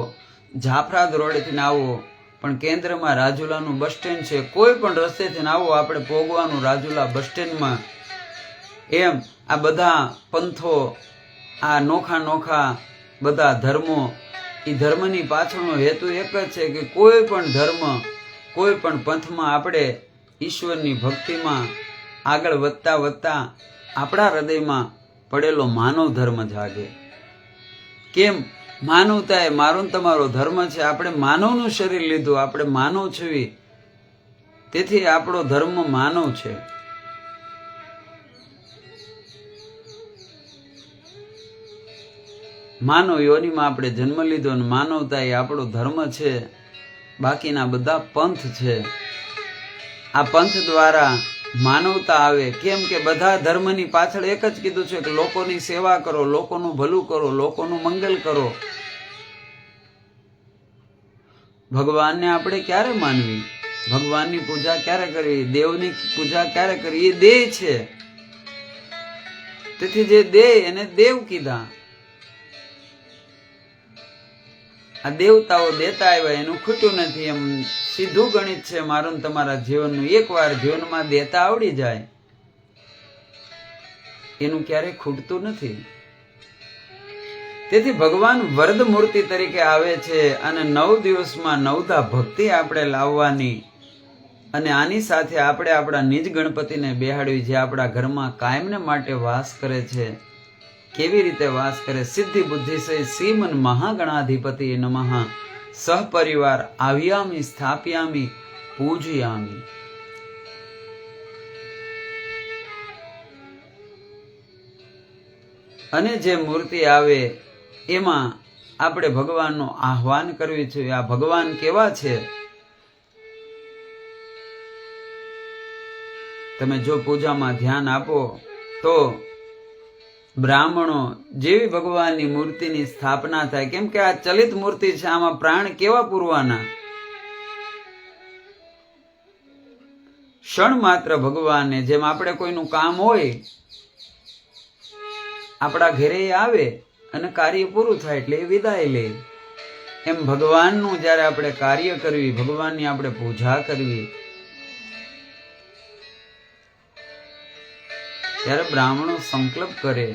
જાફરાદ રોડેથી આવો, પણ કેન્દ્રમાં રાજુલાનું બસ સ્ટેન્ડ છે. કોઈ પણ રસ્તેથી આવો, આપણે પોગવાનું રાજુલા બસ સ્ટેન્ડમાં. એમ આ બધા પંથો, આ નોખા બધા ધર્મો, એ ધર્મની પાછળનો હેતુ એક જ છે કે કોઈ પણ ધર્મ, કોઈ પણ પંથમાં આપણે ઈશ્વરની ભક્તિમાં આગળ વધતા આપણા હૃદયમાં પડેલો માનવ ધર્મ જાગે. કેમ? માનવતા એ મારો ને તમારો ધર્મ છે. આપણે માનવનું શરીર લીધું, આપણે માનવ છીએ, તેથી આપણો ધર્મ માનવ છે. માનવ યોનિમાં આપણે જન્મ લીધો અને માનવતા એ આપણો ધર્મ છે. બાકીના બધા પંથ છે. આ પંથ દ્વારા માનવતા આવે. કેમ કે બધા ધર્મની પાછળ એક જ કીધું છે કે લોકોની સેવા કરો, લોકોનું ભલું કરો, લોકોનું મંગલ કરો. ભગવાનને આપણે ક્યારે માનવી? ભગવાનની પૂજા ક્યારે કરવી? દેવની પૂજા ક્યારે કરવી? એ દેહ છે. તેથી જે દેહ એને દેવ કીધા. આ દેવતાઓ દેતા આવ્યા, એનું ખોટું નથી. એમ સીધું ગણિત છે મારું ને તમારા જીવનનું. એકવાર જીવનમાં દેતા આવડી જાય એનું ક્યારેય ખૂટતું નથી. તેથી ભગવાન વરદ મૂર્તિ તરીકે આવે છે અને 9 દિવસમાં 9 ભક્તિ આપણે લાવવાની. અને આની સાથે આપણે આપણા નિજ ગણપતિને બેહાડવી, જે આપણા ઘરમાં કાયમને માટે વાસ કરે છે. કેવી રીતે વાસ કરે? સિદ્ધિ બુદ્ધિ સહિત શ્રીમન મહાગણાધિપતિ નમઃ સહપરિવાર આવ્યામી સ્થાપ્યામી પૂજયામી. અને જે મૂર્તિ આવે એમાં આપણે ભગવાનનું આહ્વાન કરવું છે. આ ભગવાન કેવા છે? તમે જો પૂજામાં ધ્યાન આપો તો બ્રાહ્મણો જેવી ભગવાનની મૂર્તિની સ્થાપના થાય. કેમ કે આ ચલિત મૂર્તિ છે, આમાં પ્રાણ કેવા પૂરવાના? ક્ષણ માત્ર ભગવાનને, જેમ આપણે કોઈનું કામ હોય, આપણા ઘરે આવે અને કાર્ય પૂરું થાય એટલે એ વિદાય લે. એમ ભગવાનનું જ્યારે આપણે કાર્ય કરવી, ભગવાનની આપણે પૂજા કરવી, ત્યારે બ્રાહ્મણો સંકલ્પ કરે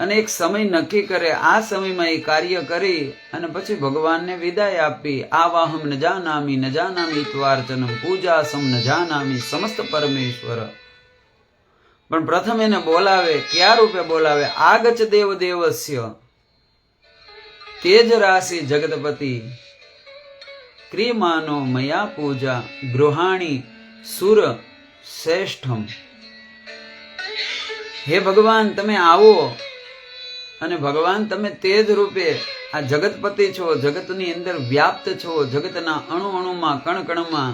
અને એક સમય નક્કી કરે. આ સમયમાં એ કાર્ય કરી અને પછી ભગવાનને વિદાય આપી. આવાહમ ન જાનામી ત્વાર્ચનમ પૂજાસમ ન જાનામી સમસ્ત પરમેશ્વર. પણ પ્રથમ એને બોલાવે. કયા રૂપે બોલાવે? આગચ દેવ દેવસ્ય તેજ રાશિ જગતપતિ ક્રિયમાનો મયા પૂજા ગૃહાણી સુર શ્રેષ્ઠમ. હે ભગવાન, તમે આવો અને ભગવાન તમે તેજ રૂપે આ જગતપતિ છો, જગતની અંદર વ્યાપ્ત છો, જગતના અણુ અણુમાં, કણ કણમાં,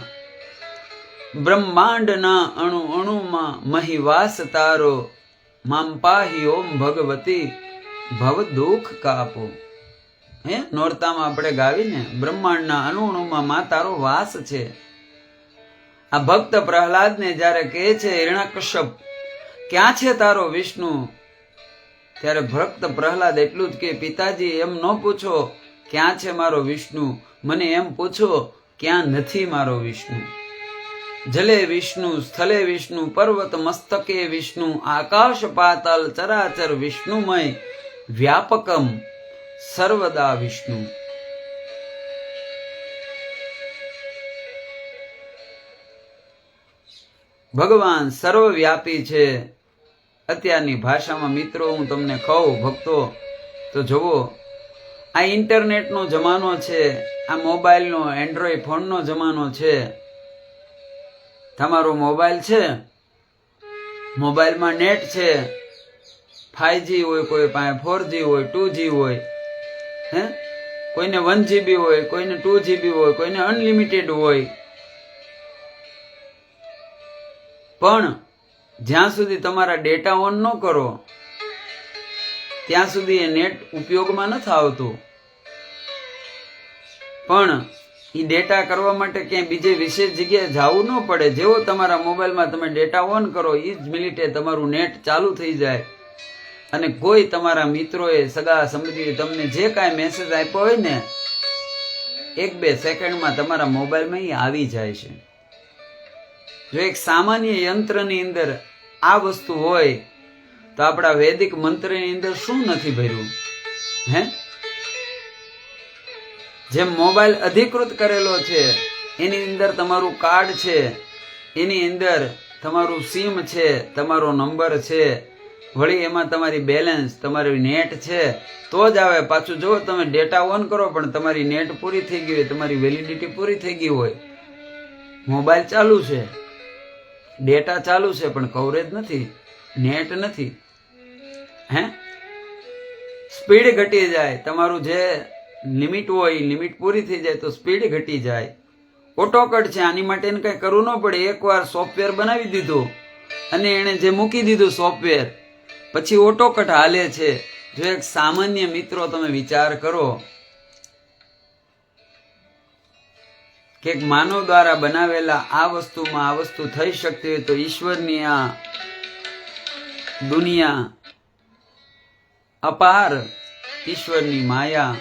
બ્રહ્માંડના અણુ અણુમાં મહિવાસ તારો. મામ પાહી ઓમ ભગવતી ભવ દુઃખ કાપો. હે નોરતામાં આપણે ગાવીને, બ્રહ્માંડના અણુ અણુમાં માં તારો વાસ છે. આ ભક્ત પ્રહલાદને જ્યારે કહે છે હિરણ્યકશ્યપ ક્યાં છે તારો વિષ્ણુ, ત્યારે ભક્ત પ્રહલાદ એટલું જ કે પિતાજી એમ ન પૂછો ક્યાં છે મારો વિષ્ણુ, મને એમ પૂછો ક્યાં નથી મારો વિષ્ણુ. જલે વિષ્ણુ, સ્થલે વિષ્ણુ, પર્વત મસ્તકે વિષ્ણુ, આકાશ પાતાલ ચરાચર વિષ્ણુમય વ્યાપકમ સર્વદા વિષ્ણુ. ભગવાન સર્વવ્યાપી છે. અત્યારની ભાષામાં મિત્રો હું તમને કહું ભક્તો તો જુઓ, આ ઇન્ટરનેટનો જમાનો છે, આ મોબાઈલનો એન્ડ્રોઈડ ફોનનો જમાનો છે. તમારો મોબાઈલ છે, મોબાઈલમાં નેટ છે, 5G હોય, કોઈ પાસે 4G હોય, 2G હોય, હે, કોઈને 1GB હોય, કોઈને 2GB હોય, કોઈને અનલિમિટેડ હોય. પણ જ્યાં સુધી તમારા ડેટા ઓન ન કરો ત્યાં સુધી એ નેટ ઉપયોગમાં નથી આવતું. પણ એ ડેટા કરવા માટે ક્યાંય બીજે વિશેષ જગ્યાએ જવું ન પડે. જેવો તમારા મોબાઈલમાં તમે ડેટા ઓન કરો એ જ મિનિટે તમારું નેટ ચાલુ થઈ જાય અને કોઈ તમારા મિત્રોએ, સગા સંબંધીએ તમને જે કાંઈ મેસેજ આપ્યો હોય ને 1-2 સેકન્ડમાં તમારા મોબાઈલમાં એ આવી જાય છે. જો એક સામાન્ય યંત્રની અંદર આ વસ્તુ હોય તો આપણા વૈદિક મંત્રની અંદર શું નથી ભર્યું? હે, જેમ મોબાઈલ અધિકૃત કરેલો છે એની અંદર તમારું કાર્ડ છે, એની અંદર તમારું સિમ છે, તમારો નંબર છે, વળી એમાં તમારી બેલેન્સ, તમારી નેટ છે તો જ આવે. પાછું જો તમે ડેટા ઓન કરો પણ તમારી નેટ પૂરી થઈ ગઈ હોય, તમારી વેલિડિટી પૂરી થઈ ગઈ હોય, મોબાઈલ ચાલુ છે, ડેટા ચાલુ છે પણ કવરેજ નથી, નેટ નથી, હે, સ્પીડ ઘટી જાય, તમારું જે લિમિટ હોય લિમિટ પૂરી થઈ જાય તો સ્પીડ ઘટી જાય. ઓટો કટ છે, આની માટે એને કંઈ કરવું ન પડે. એકવાર સોફ્ટવેર બનાવી દીધું અને એને જે મૂકી દીધું સોફ્ટવેર, પછી ઓટો કટ હાલે છે. જો એક સામાન્ય મિત્રો તમે વિચાર કરો કે માનવ દ્વારા બનાવેલા આ વસ્તુમાં આ વસ્તુ થઈ શકતી હોય તો ઈશ્વરની આ દુનિયા અપાર, ઈશ્વરની માયા,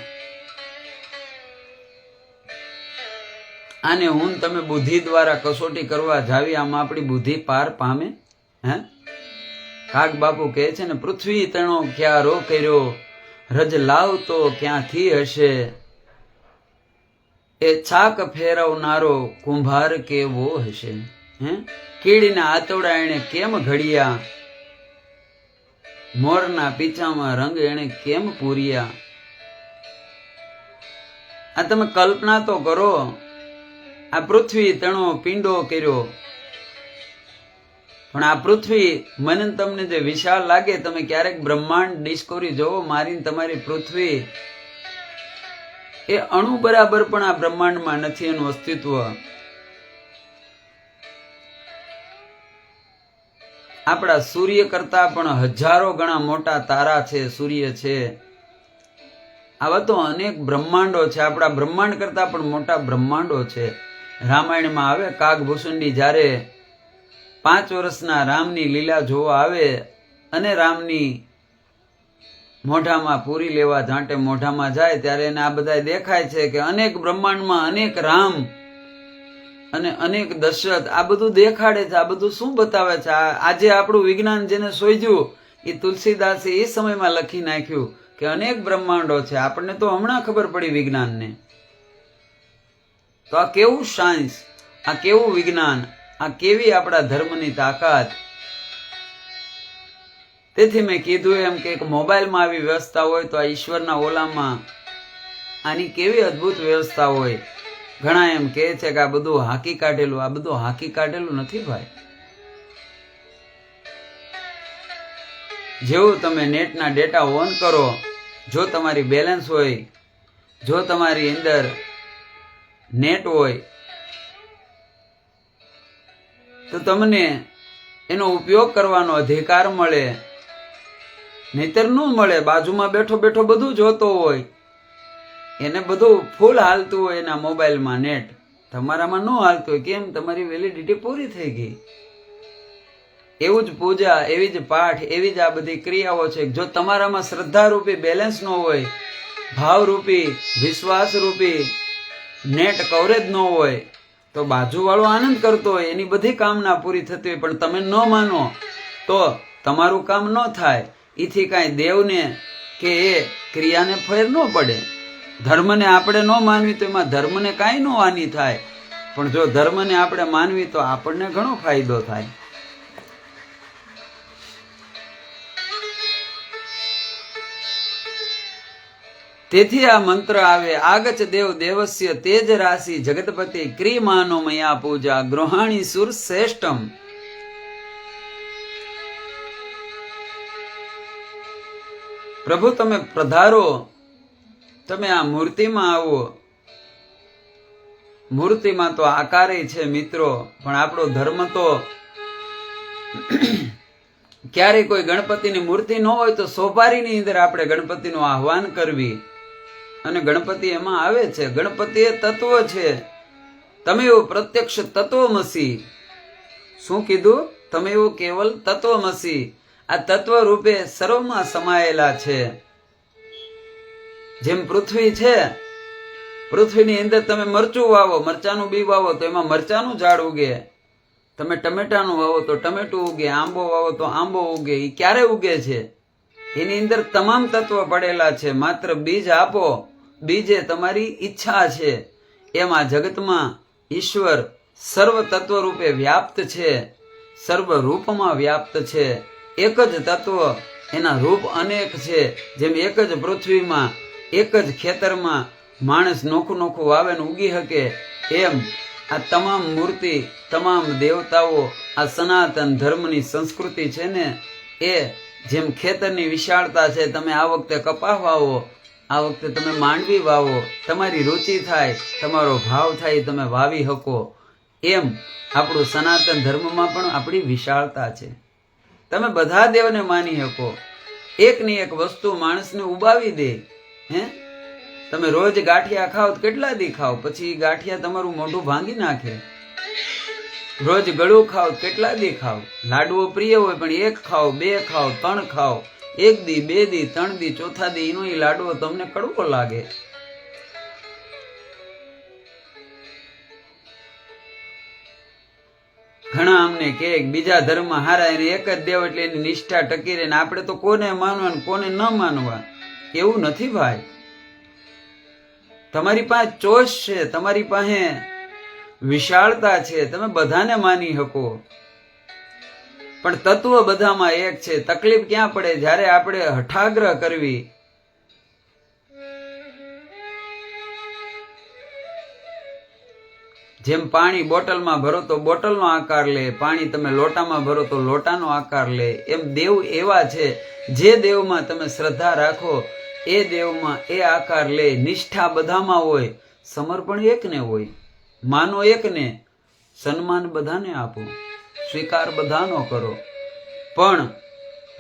આને હું તમે બુદ્ધિ દ્વારા કસોટી કરવા જાવી, આમાં આપણી બુદ્ધિ પાર પામે? હે, કાગ બાપુ કહે છે ને, પૃથ્વી તણો ક્યારો કર્યો, રજ લાવતો ક્યાંથી હશે, એ છાક ફેરવનારો કુંભાર કેવો હશે. હે, કીડીના આતોડા એણે કેમ ઘડિયા, મોરના પીછામાં રંગ એણે કેમ પૂર્યા. આ તમે કલ્પના તો કરો, આ પૃથ્વી તણો પીંડો કર્યો, પણ આ પૃથ્વી મને તમને જે વિશાળ લાગે, તમે ક્યારેક બ્રહ્માંડ ડિસ્કવરી જોવો મારીને, તમારી પૃથ્વી એ અણુ બરાબર પણ આ બ્રહ્માંડમાં નથી એનું અસ્તિત્વ. આપણા સૂર્ય કરતા પણ હજારો ગણા મોટા તારા છે, સૂર્ય છે. આવા તો અનેક બ્રહ્માંડો છે, આપણા બ્રહ્માંડ કરતા પણ મોટા બ્રહ્માંડો છે. રામાયણમાં આવે, કાગભૂષુંડી જ્યારે 5 વર્ષના રામની લીલા જોવા આવે અને રામની મોઢામાં પૂરી લેવા જાંટે મોઢામાં જાય ત્યારે એને આ બધા દેખાય છે કે અનેક બ્રહ્માંડમાં અનેક રામ અને અનેક દશરથ, આ બધું દેખાડે છે. આ બધું શું બતાવે છે? આજે આપણું વિજ્ઞાન જેને સોજ્યું એ તુલસીદાસે એ સમયમાં લખી નાખ્યું કે અનેક બ્રહ્માંડો છે. આપણને તો હમણાં ખબર પડી વિજ્ઞાનને. તો આ કેવું સાયન્સ, આ કેવું વિજ્ઞાન, આ કેવી આપણા ધર્મની તાકાત. તેથી મેં કીધું એમ કે એક મોબાઈલમાં આવી વ્યવસ્થા હોય તો આ ઈશ્વરના ઓલામાં આની કેવી અદ્ભુત વ્યવસ્થા હોય. ઘણા એમ કહે છે કે આ બધું હાકી કાઢેલું. આ બધું હાકી કાઢેલું નથી ભાઈ. જેવું તમે નેટના ડેટા ઓન કરો, જો તમારી બેલેન્સ હોય, જો તમારી અંદર નેટ હોય તો તમને એનો ઉપયોગ કરવાનો અધિકાર મળે, નહીતર ન મળે. બાજુમાં બેઠો બેઠો બધું જોતો હોય, એને બધું ફૂલ હાલતું હોય એના મોબાઈલમાં નેટ, તમારામાં ન હાલતું હોય. કેમ? તમારી વેલિડિટી પૂરી થઈ ગઈ. એવું જ પૂજા, એવી જ પાઠ, એવી જ આ બધી ક્રિયાઓ છે. જો તમારામાં શ્રદ્ધારૂપી બેલેન્સ ન હોય, ભાવરૂપી, વિશ્વાસરૂપી નેટ કવરેજ ન હોય તો બાજુવાળો આનંદ કરતો હોય, એની બધી કામના પૂરી થતી હોય, પણ તમે ન માનો તો તમારું કામ ન થાય. એથી કાંઈ દેવને કે એ ક્રિયાને ફેર ન પડે. ધર્મને આપણે ન માનવી તો એમાં ધર્મને કાંઈ ન હાનિ થાય, પણ જો ધર્મને આપણે માનવી તો આપણને ઘણો ફાયદો થાય. તેથી આ મંત્ર આવે, આગચ દેવ દેવસ્ય તેજ રાશિ જગતપતિ ક્રિમાનો મયા પૂજા ગૃહાણી સુર શ્રેષ્ઠમ. પ્રભુ તમે પધારો, તમે આ મૂર્તિમાં આવો. મૂર્તિમાં તો આકારે છે મિત્રો, પણ આપણો ધર્મ તો ક્યારેય કોઈ ગણપતિની મૂર્તિ ન હોય તો સોપારીની અંદર આપણે ગણપતિનું આહ્વાન કરવી, અને ગણપતિ એમાં આવે છે. ગણપતિ એ તત્વ છે. તમે એવું પ્રત્યક્ષ તત્વમસી. શું કીધું? તમે એવું કેવલ તત્વમસી. આ તત્વ રૂપે સર્વમાં સમાયેલા છે. જેમ પૃથ્વી છે, પૃથ્વીની અંદર તમે મરચું વાવો, મરચાનું બી વાવો તો એમાં મરચાનું ઝાડ ઉગે. તમે ટમેટાનું વાવો તો ટમેટું ઉગે, આંબો વાવો તો આંબો ઉગે. એ ક્યારે ઉગે છે? એની અંદર તમામ તત્વ પડેલા છે. માત્ર બીજ આપો. બીજ એ તમારી ઈચ્છા છે. એમ આ જગતમાં ઈશ્વર સર્વ તત્વ રૂપે વ્યાપ્ત છે, સર્વ રૂપમાં વ્યાપ્ત છે. એક જ તત્વ, એના રૂપ અનેક છે. જેમ એક જ પૃથ્વીમાં, એક જ ખેતરમાં માણસ નોખું નોખું વાવે ને ઉગી શકે, એમ આ તમામ મૂર્તિ, તમામ દેવતાઓ, આ સનાતન ધર્મની સંસ્કૃતિ છે ને, એ જેમ ખેતરની વિશાળતા છે. તમે આ વખતે કપાસ વાવો, આ વખતે તમે માંડવી વાવો, તમારી રુચિ થાય, તમારો ભાવ થાય, તમે વાવી શકો. એમ આપણું સનાતન ધર્મમાં પણ આપણી વિશાળતા છે. તમે બધા દેવને માની શકો. એકની એક વસ્તુ માણસને ઉબાવી દે. તમે રોજ ગાંઠિયા ખાઓ તો કેટલા દી ખાઓ, પછી ગાંઠિયા તમારું મોઢું ભાંગી નાખે. રોજ ગળું ખાઓ કેટલા દી ખાઓ. લાડવો પ્રિય હોય પણ એક ખાઓ, બે ખાઓ, ત્રણ ખાઓ, એક દી, બે દી, ત્રણ દી, ચોથા દી એનો લાડવો તમને કડવો લાગે. ઘણા અમને કે બીજા ધર્મ હારા, એને એક જ દેવ એટલે એની નિષ્ઠા ટકી રહે. આપણે તો કોને માનવા ને કોને ન માનવા, એવું નથી ભાઈ. તમારી પાસે ચોઈસ છે, તમારી પાસે વિશાળતા છે, તમે બધાને માની શકો. પણ તત્વ બધામાં એક છે. તકલીફ ક્યાં પડે? જ્યારે આપણે હઠાગ્રહ કરવી. જેમ પાણી બોટલમાં ભરો તો બોટલનો આકાર લે, પાણી તમે લોટામાં ભરો તો લોટાનો આકાર લે. એમ દેવ એવા છે, જે દેવમાં તમે શ્રદ્ધા રાખો એ દેવમાં એ આકાર લે. નિષ્ઠા બધામાં હોય, સમર્પણ એકને હોય. માનો એકને, સન્માન બધાને આપો, સ્વીકાર બધાનો કરો, પણ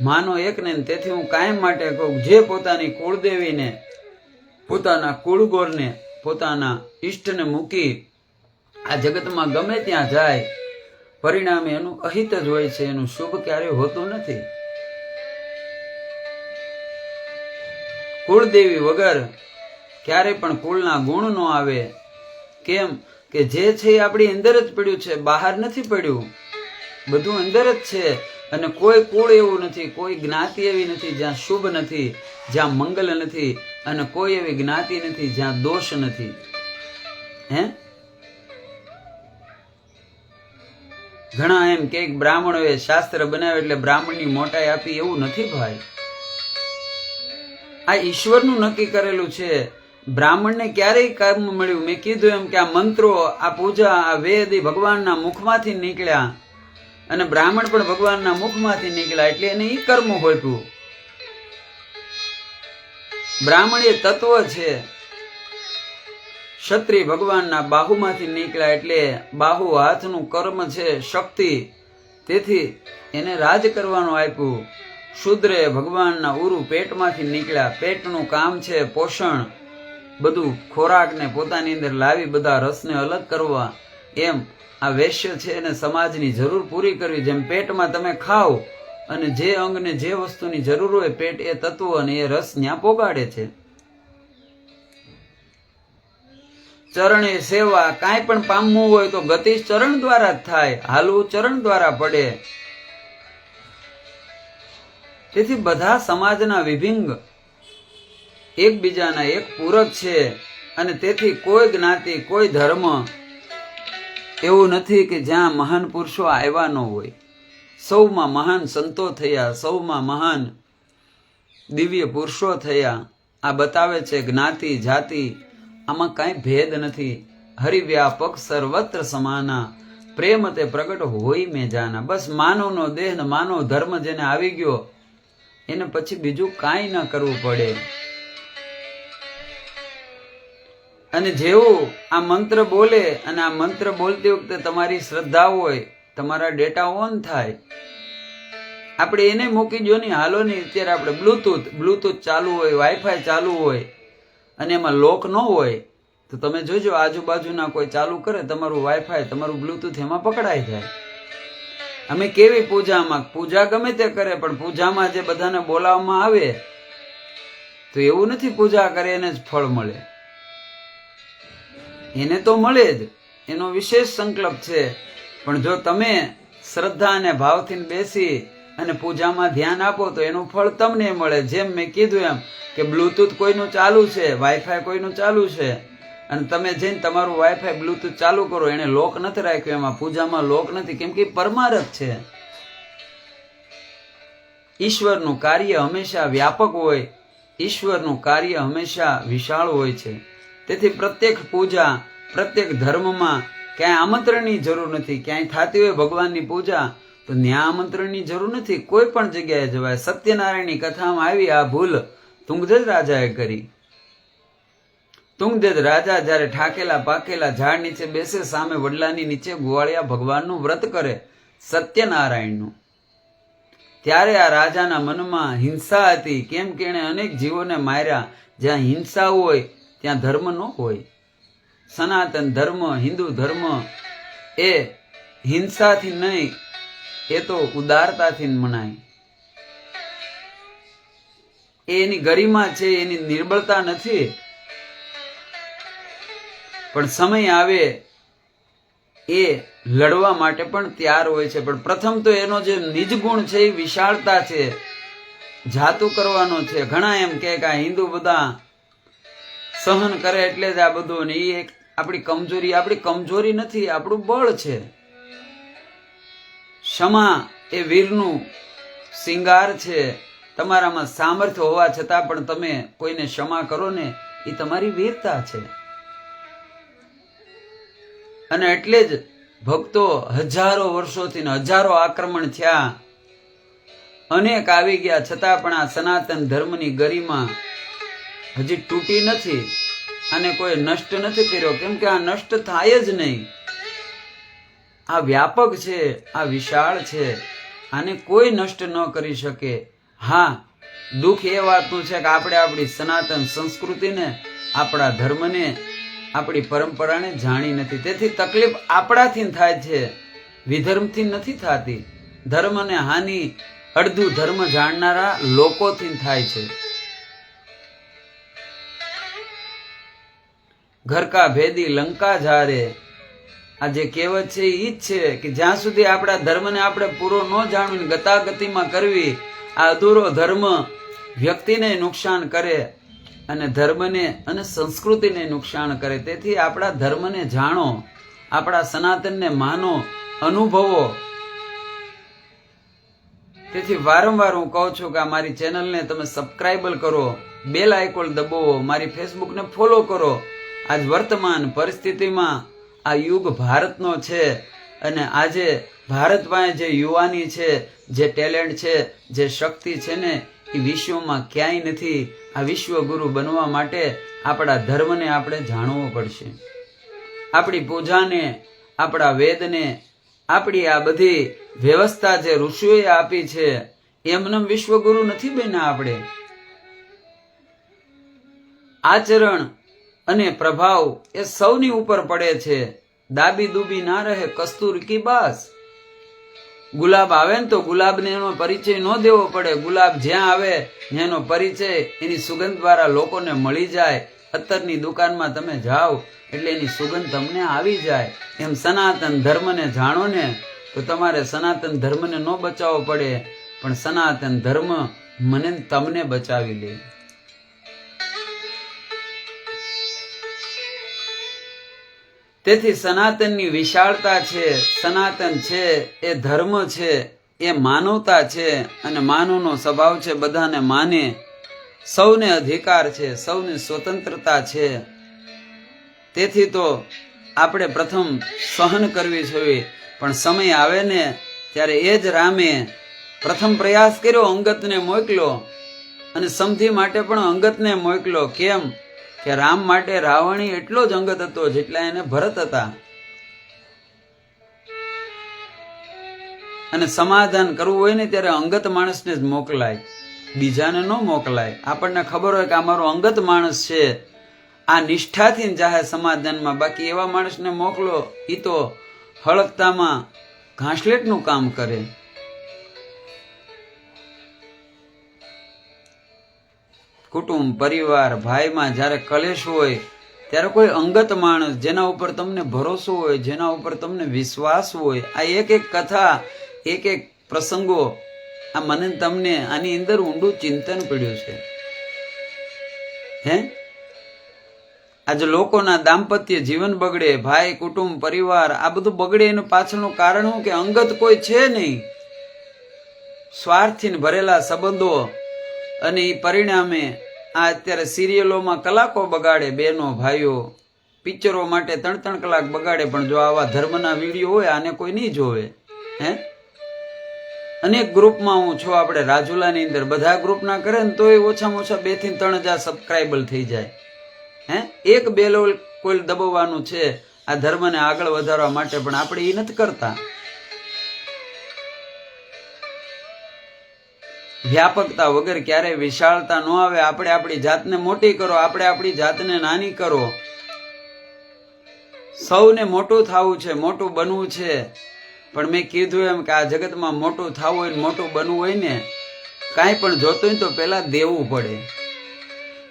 માનો એકને. તેથી હું કાયમ માટે કહું, જે પોતાની કુળદેવીને, પોતાના કુળગોરને, પોતાના ઈષ્ટને મૂકી આ જગતમાં ગમે ત્યાં જાય, પરિણામે એનું અહિત જ હોય છે, એનું શુભ ક્યારેય હોતું નથી. કુળદેવી વગર ક્યારે પણ કુળના ગુણ નો આવે. કેમ કે જે છે એ આપણી અંદર જ પડ્યું છે, બહાર નથી પડ્યું. બધું અંદર જ છે. અને કોઈ કુળ એવું નથી, કોઈ જ્ઞાતિ એવી નથી જ્યાં શુભ નથી, જ્યાં મંગલ નથી, અને કોઈ એવી જ્ઞાતિ નથી જ્યાં દોષ નથી. ઘણા એમ કે બ્રાહ્મણોએ શાસ્ત્ર બનાવ્યું એટલે બ્રાહ્મણની મોટાઈ આપી, એવું નથી ભાઈ. આ ઈશ્વરનું નક્કી કરેલું છે. બ્રાહ્મણને ક્યારેય કર્મ મળ્યું? મેં કીધું એમ કે આ મંત્રો, આ પૂજા, આ વેદ એ ભગવાનના મુખમાંથી નીકળ્યા, અને બ્રાહ્મણ પણ ભગવાનના મુખમાંથી નીકળ્યા, એટલે એને ઈ કર્મ હોપ્યું. બ્રાહ્મણ એ તત્વ છે. ક્ષત્રિય ભગવાનના બાહુમાંથી નીકળ્યા, એટલે બાહુ હાથનું કર્મ છે, શક્તિ. તેથી એને રાજ કરવાનું આપ્યું. શૂદ્રે ભગવાનના ઉરુ પેટમાંથી નીકળ્યા. પેટનું કામ છે પોષણ, બધું ખોરાકને પોતાની અંદર લાવી બધા રસને અલગ કરવા. એમ આ વૈશ્ય છે એને સમાજની જરૂર પૂરી કરવી. જેમ પેટમાં તમે ખાઓ અને જે અંગને જે વસ્તુની જરૂર હોય, પેટ એ તત્વ અને એ રસ ત્યાં પોગાડે છે. ચરણે સેવા, કાંઈ પણ પામવું હોય તો ગતિ ચરણ દ્વારા જ થાય, હાલવું ચરણ દ્વારા પડે. તેથી બધા સમાજના વિભિન્ન એકબીજાના એક પૂરક છે. અને તેથી કોઈ જ્ઞાતિ, કોઈ ધર્મ એવું નથી કે જ્યાં મહાન પુરુષો આવ્યા ન હોય. સૌમાં મહાન સંતો થયા, સૌમાં મહાન દિવ્ય પુરુષો થયા. આ બતાવે છે જ્ઞાતિ જાતિ આમાં કાંઈ ભેદ નથી. હરિવ્યાપક સર્વત્ર સમાના, પ્રેમ તે પ્રગટ હોય મેં જાના. બસ માનવનો દેહ ને માનવ ધર્મ જેને આવી ગયો એને પછી બીજું કાંઈ ન કરવું પડે. અને જેવું આ મંત્ર બોલે અને આ મંત્ર બોલતી વખતે તમારી શ્રદ્ધા હોય, તમારા ડેટા ઓન થાય. આપણે એને મૂકી દો ને, હાલો ને અત્યારે આપણે બ્લુટૂથ ચાલુ હોય, વાઈફાઈ ચાલુ હોય અને એમાં લોક ન હોય તો તમે જોજો આજુબાજુના કોઈ ચાલુ કરે તમારું વાઈફાઈ, તમારું બ્લુટૂથ એમાં પકડાઈ જાય. અમે કેવી પૂજા ગમે તે કરે પણ પૂજામાં જે બધાને બોલાવવામાં આવે તો એવું નથી પૂજા કરે એને જ ફળ મળે. એને તો મળે જ, એનો વિશેષ સંકલ્પ છે. પણ જો તમે શ્રદ્ધા અને ભાવથી બેસી અને પૂજામાં ધ્યાન આપો તો એનું ફળ તમને મળે. જેમ મેં કીધું એમ કે બ્લુટૂથ કોઈનું ચાલુ છે, વાઈફાઈ કોઈનું ચાલુ છે અને તમે જઈને તમારું વાઈફાઈ બ્લુટૂથ ચાલુ કરો, એને લોક નથી રાખ્યું, એમાં પૂજામાં લોક નથી, કેમ કે પરમારથ છે. ઈશ્વરનું કાર્ય હંમેશા વ્યાપક હોય, ઈશ્વરનું કાર્ય હંમેશા વિશાળ હોય છે. તેથી પ્રત્યેક પૂજા, પ્રત્યેક ધર્મમાં ક્યાંય આમંત્રણની જરૂર નથી. ક્યાંય થતી હોય ભગવાનની પૂજા તો ન્યા આમંત્રણની જરૂર નથી, કોઈ પણ જગ્યાએ જવાય. સત્યનારાયણની કથામાં આવી આ ભૂલ તુંગધજ રાજાએ કરી. તુંગધજ રાજા જ્યારે ઠાકેલા પાકેલા ઝાડ નીચે બેસે, સામે વડલાની નીચે ગોવાળિયા ભગવાનનું વ્રત કરે સત્યનારાયણનું, ત્યારે આ રાજાના મનમાં હિંસા હતી. કેમ કે એણે અનેક જીવોને માર્યા. જ્યાં હિંસા હોય ત્યાં ધર્મ ન હોય. સનાતન ધર્મ, હિન્દુ ધર્મ એ હિંસાથી નહીં, એ તો ઉદારતાથી મનાય. એની ગરિમા છે, એની નિર્બળતા નથી. પણ સમય આવે એ લડવા માટે પણ તૈયાર હોય છે. પણ પ્રથમ તો એનો જે નિજ ગુણ છે એ વિશાળતા છે, જાતું કરવાનો છે. ઘણા એમ કે આ હિન્દુ બધા સહન કરે એટલે જ આ બધું, ને એ એક આપણી કમજોરી નથી, આપણું બળ છે. ક્ષમા એ વીરનું શિંગાર છે. તમારામાં સામર્થ્ય હોવા છતાં પણ તમે કોઈને ક્ષમા કરો ને એ તમારી વીરતા છે. અને એટલે જ ભક્તો હજારો વર્ષોથી હજારો આક્રમણ થયા, અનેક આવી ગયા, છતાં પણ આ સનાતન ધર્મની ગરિમા હજી તૂટી નથી. આને કોઈ નષ્ટ નથી કર્યો, કેમ કે આ નષ્ટ થાય જ નહીં. આ વ્યાપક છે, આ વિશાળ છે, આને કોઈ નષ્ટ ન કરી શકે. હા, દુઃખ એ વાતનું છે કે આપણે આપણી સનાતન સંસ્કૃતિને, આપણા ધર્મને, આપણી પરંપરાને જાણી નથી. તેથી તકલીફ આપણાથી થાય છે, વિધર્મથી નથી થતી. ધર્મને હાનિ અડધું ધર્મ જાણનારા લોકોથી થાય છે. ઘર કા ભેદી લંકા જારે, આ જે કહેવત છે એ જ છે કે જ્યાં સુધી આપણા ધર્મને આપણે પૂરો ન જાણવી, ગતાગતિમાં કરવી, આ અધૂરો ધર્મ વ્યક્તિને નુકસાન કરે અને ધર્મને અને સંસ્કૃતિને નુકસાન કરે. તેથી આપણા ધર્મને જાણો, આપણા સનાતનને માનો, અનુભવો. તેથી વારંવાર હું કહું છું કે આ મારી ચેનલને તમે સબસ્ક્રાઇબ કરો, બેલ આઇકોન દબાવો, મારી ફેસબુકને ફોલો કરો. આજ વર્તમાન પરિસ્થિતિમાં આ યુગ ભારતનો છે અને આજે ભારત પાસે જે યુવાની છે, જે ટેલેન્ટ છે, જે શક્તિ છે ને એ વિશ્વમાં ક્યાંય નથી. આ વિશ્વગુરુ બનવા માટે આપણા ધર્મને આપણે જાણવો પડશે. આપણી પૂજાને, આપણા વેદને, આપણી આ બધી વ્યવસ્થા જે ઋષિઓએ આપી છે એમને વિશ્વગુરુ નથી બન્યા. આપણે આચરણ અને પ્રભાવ એ સૌની ઉપર પડે છે. દાબી દુબી ના રહે કસ્તુર કી બાસ. ગુલાબ આવે ને તો ગુલાબને એનો પરિચય ન દેવો પડે. ગુલાબ જ્યાં આવે એનો પરિચય એની સુગંધ દ્વારા લોકોને મળી જાય. અત્તરની દુકાનમાં તમે જાઓ એટલે એની સુગંધ તમને આવી જાય. એમ સનાતન ધર્મને જાણો ને તો તમારે સનાતન ધર્મને ન બચાવવો પડે, પણ સનાતન ધર્મ મને તમને બચાવી લે. તેથી સનાતનની વિશાળતા છે, સનાતન છે એ ધર્મ છે, એ માનવતા છે અને માનવનો સ્વભાવ છે બધાને માને. સૌને અધિકાર છે, સૌને સ્વતંત્રતા છે. તેથી તો આપણે પ્રથમ સહન કરવી જોઈએ. પણ સમય આવે ને ત્યારે એ જ રામે પ્રથમ પ્રયાસ કર્યો, અંગતને મોકલ્યો, અને સમધી માટે પણ અંગતને મોકલ્યો. કેમ કે રામ માટે રાવણી એટલો જ અંગત હતો જેટલા એને ભરત હતા. અને સમાધાન કરવું હોય ને ત્યારે અંગત માણસને જ મોકલાય, બીજાને ન મોકલાય. આપણને ખબર હોય કે આ મારો અંગત માણસ છે, આ નિષ્ઠાથી જાહે સમાધાનમાં. બાકી એવા માણસને મોકલો, એ તો હળકતામાં ઘાસલેટનું કામ કરે. કુટુંબ, પરિવાર, ભાઈમાં જ્યારે કલેશ હોય ત્યારે કોઈ અંગત માણસ જેના ઉપર તમને ભરોસો હોય, જેના ઉપર તમને વિશ્વાસ હોય, આ એક એક કથા, એક એક પ્રસંગો, આ મને તમને આની અંદર ઊંડું ચિંતન પડ્યું છે. હે, આજે લોકોના દાંપત્ય જીવન બગડે, ભાઈ, કુટુંબ, પરિવાર, આ બધું બગડે એનું પાછળનું કારણ શું કે અંગત કોઈ છે નહીં. સ્વાર્થથી ભરેલા સંબંધો, અને એ પરિણામે આ અત્યારે સિરિયલોમાં કલાકો બગાડે, બહેનો ભાઈઓ પિક્ચરો માટે 3-3 કલાક બગાડે. પણ જો આવા ધર્મના વિડીયો હોય આને કોઈ નહીં જોવે. હે, અનેક ગ્રુપમાં હું છું, આપણે રાજુલાની અંદર બધા ગ્રુપના કરે ને તોય ઓછામાં ઓછા 2 થી 3 હજાર સબસ્ક્રાઇબર થઈ જાય. હે, એક બેલો કોઈ દબાવવાનું છે આ ધર્મને આગળ વધારવા માટે, પણ આપણે એ નથી કરતા. વ્યાપકતા વગર ક્યારેય વિશાળતા ન આવે. આપણે આપણી જાતને મોટી કરો, આપણે આપણી જાતને નાની કરો. સૌને મોટું થવું છે, મોટું બનવું છે. પણ મેં કીધું એમ કે આ જગતમાં મોટું થવું હોય ને મોટું બનવું હોય ને, કાંઈ પણ જોતું હોય તો પહેલા દેવું પડે.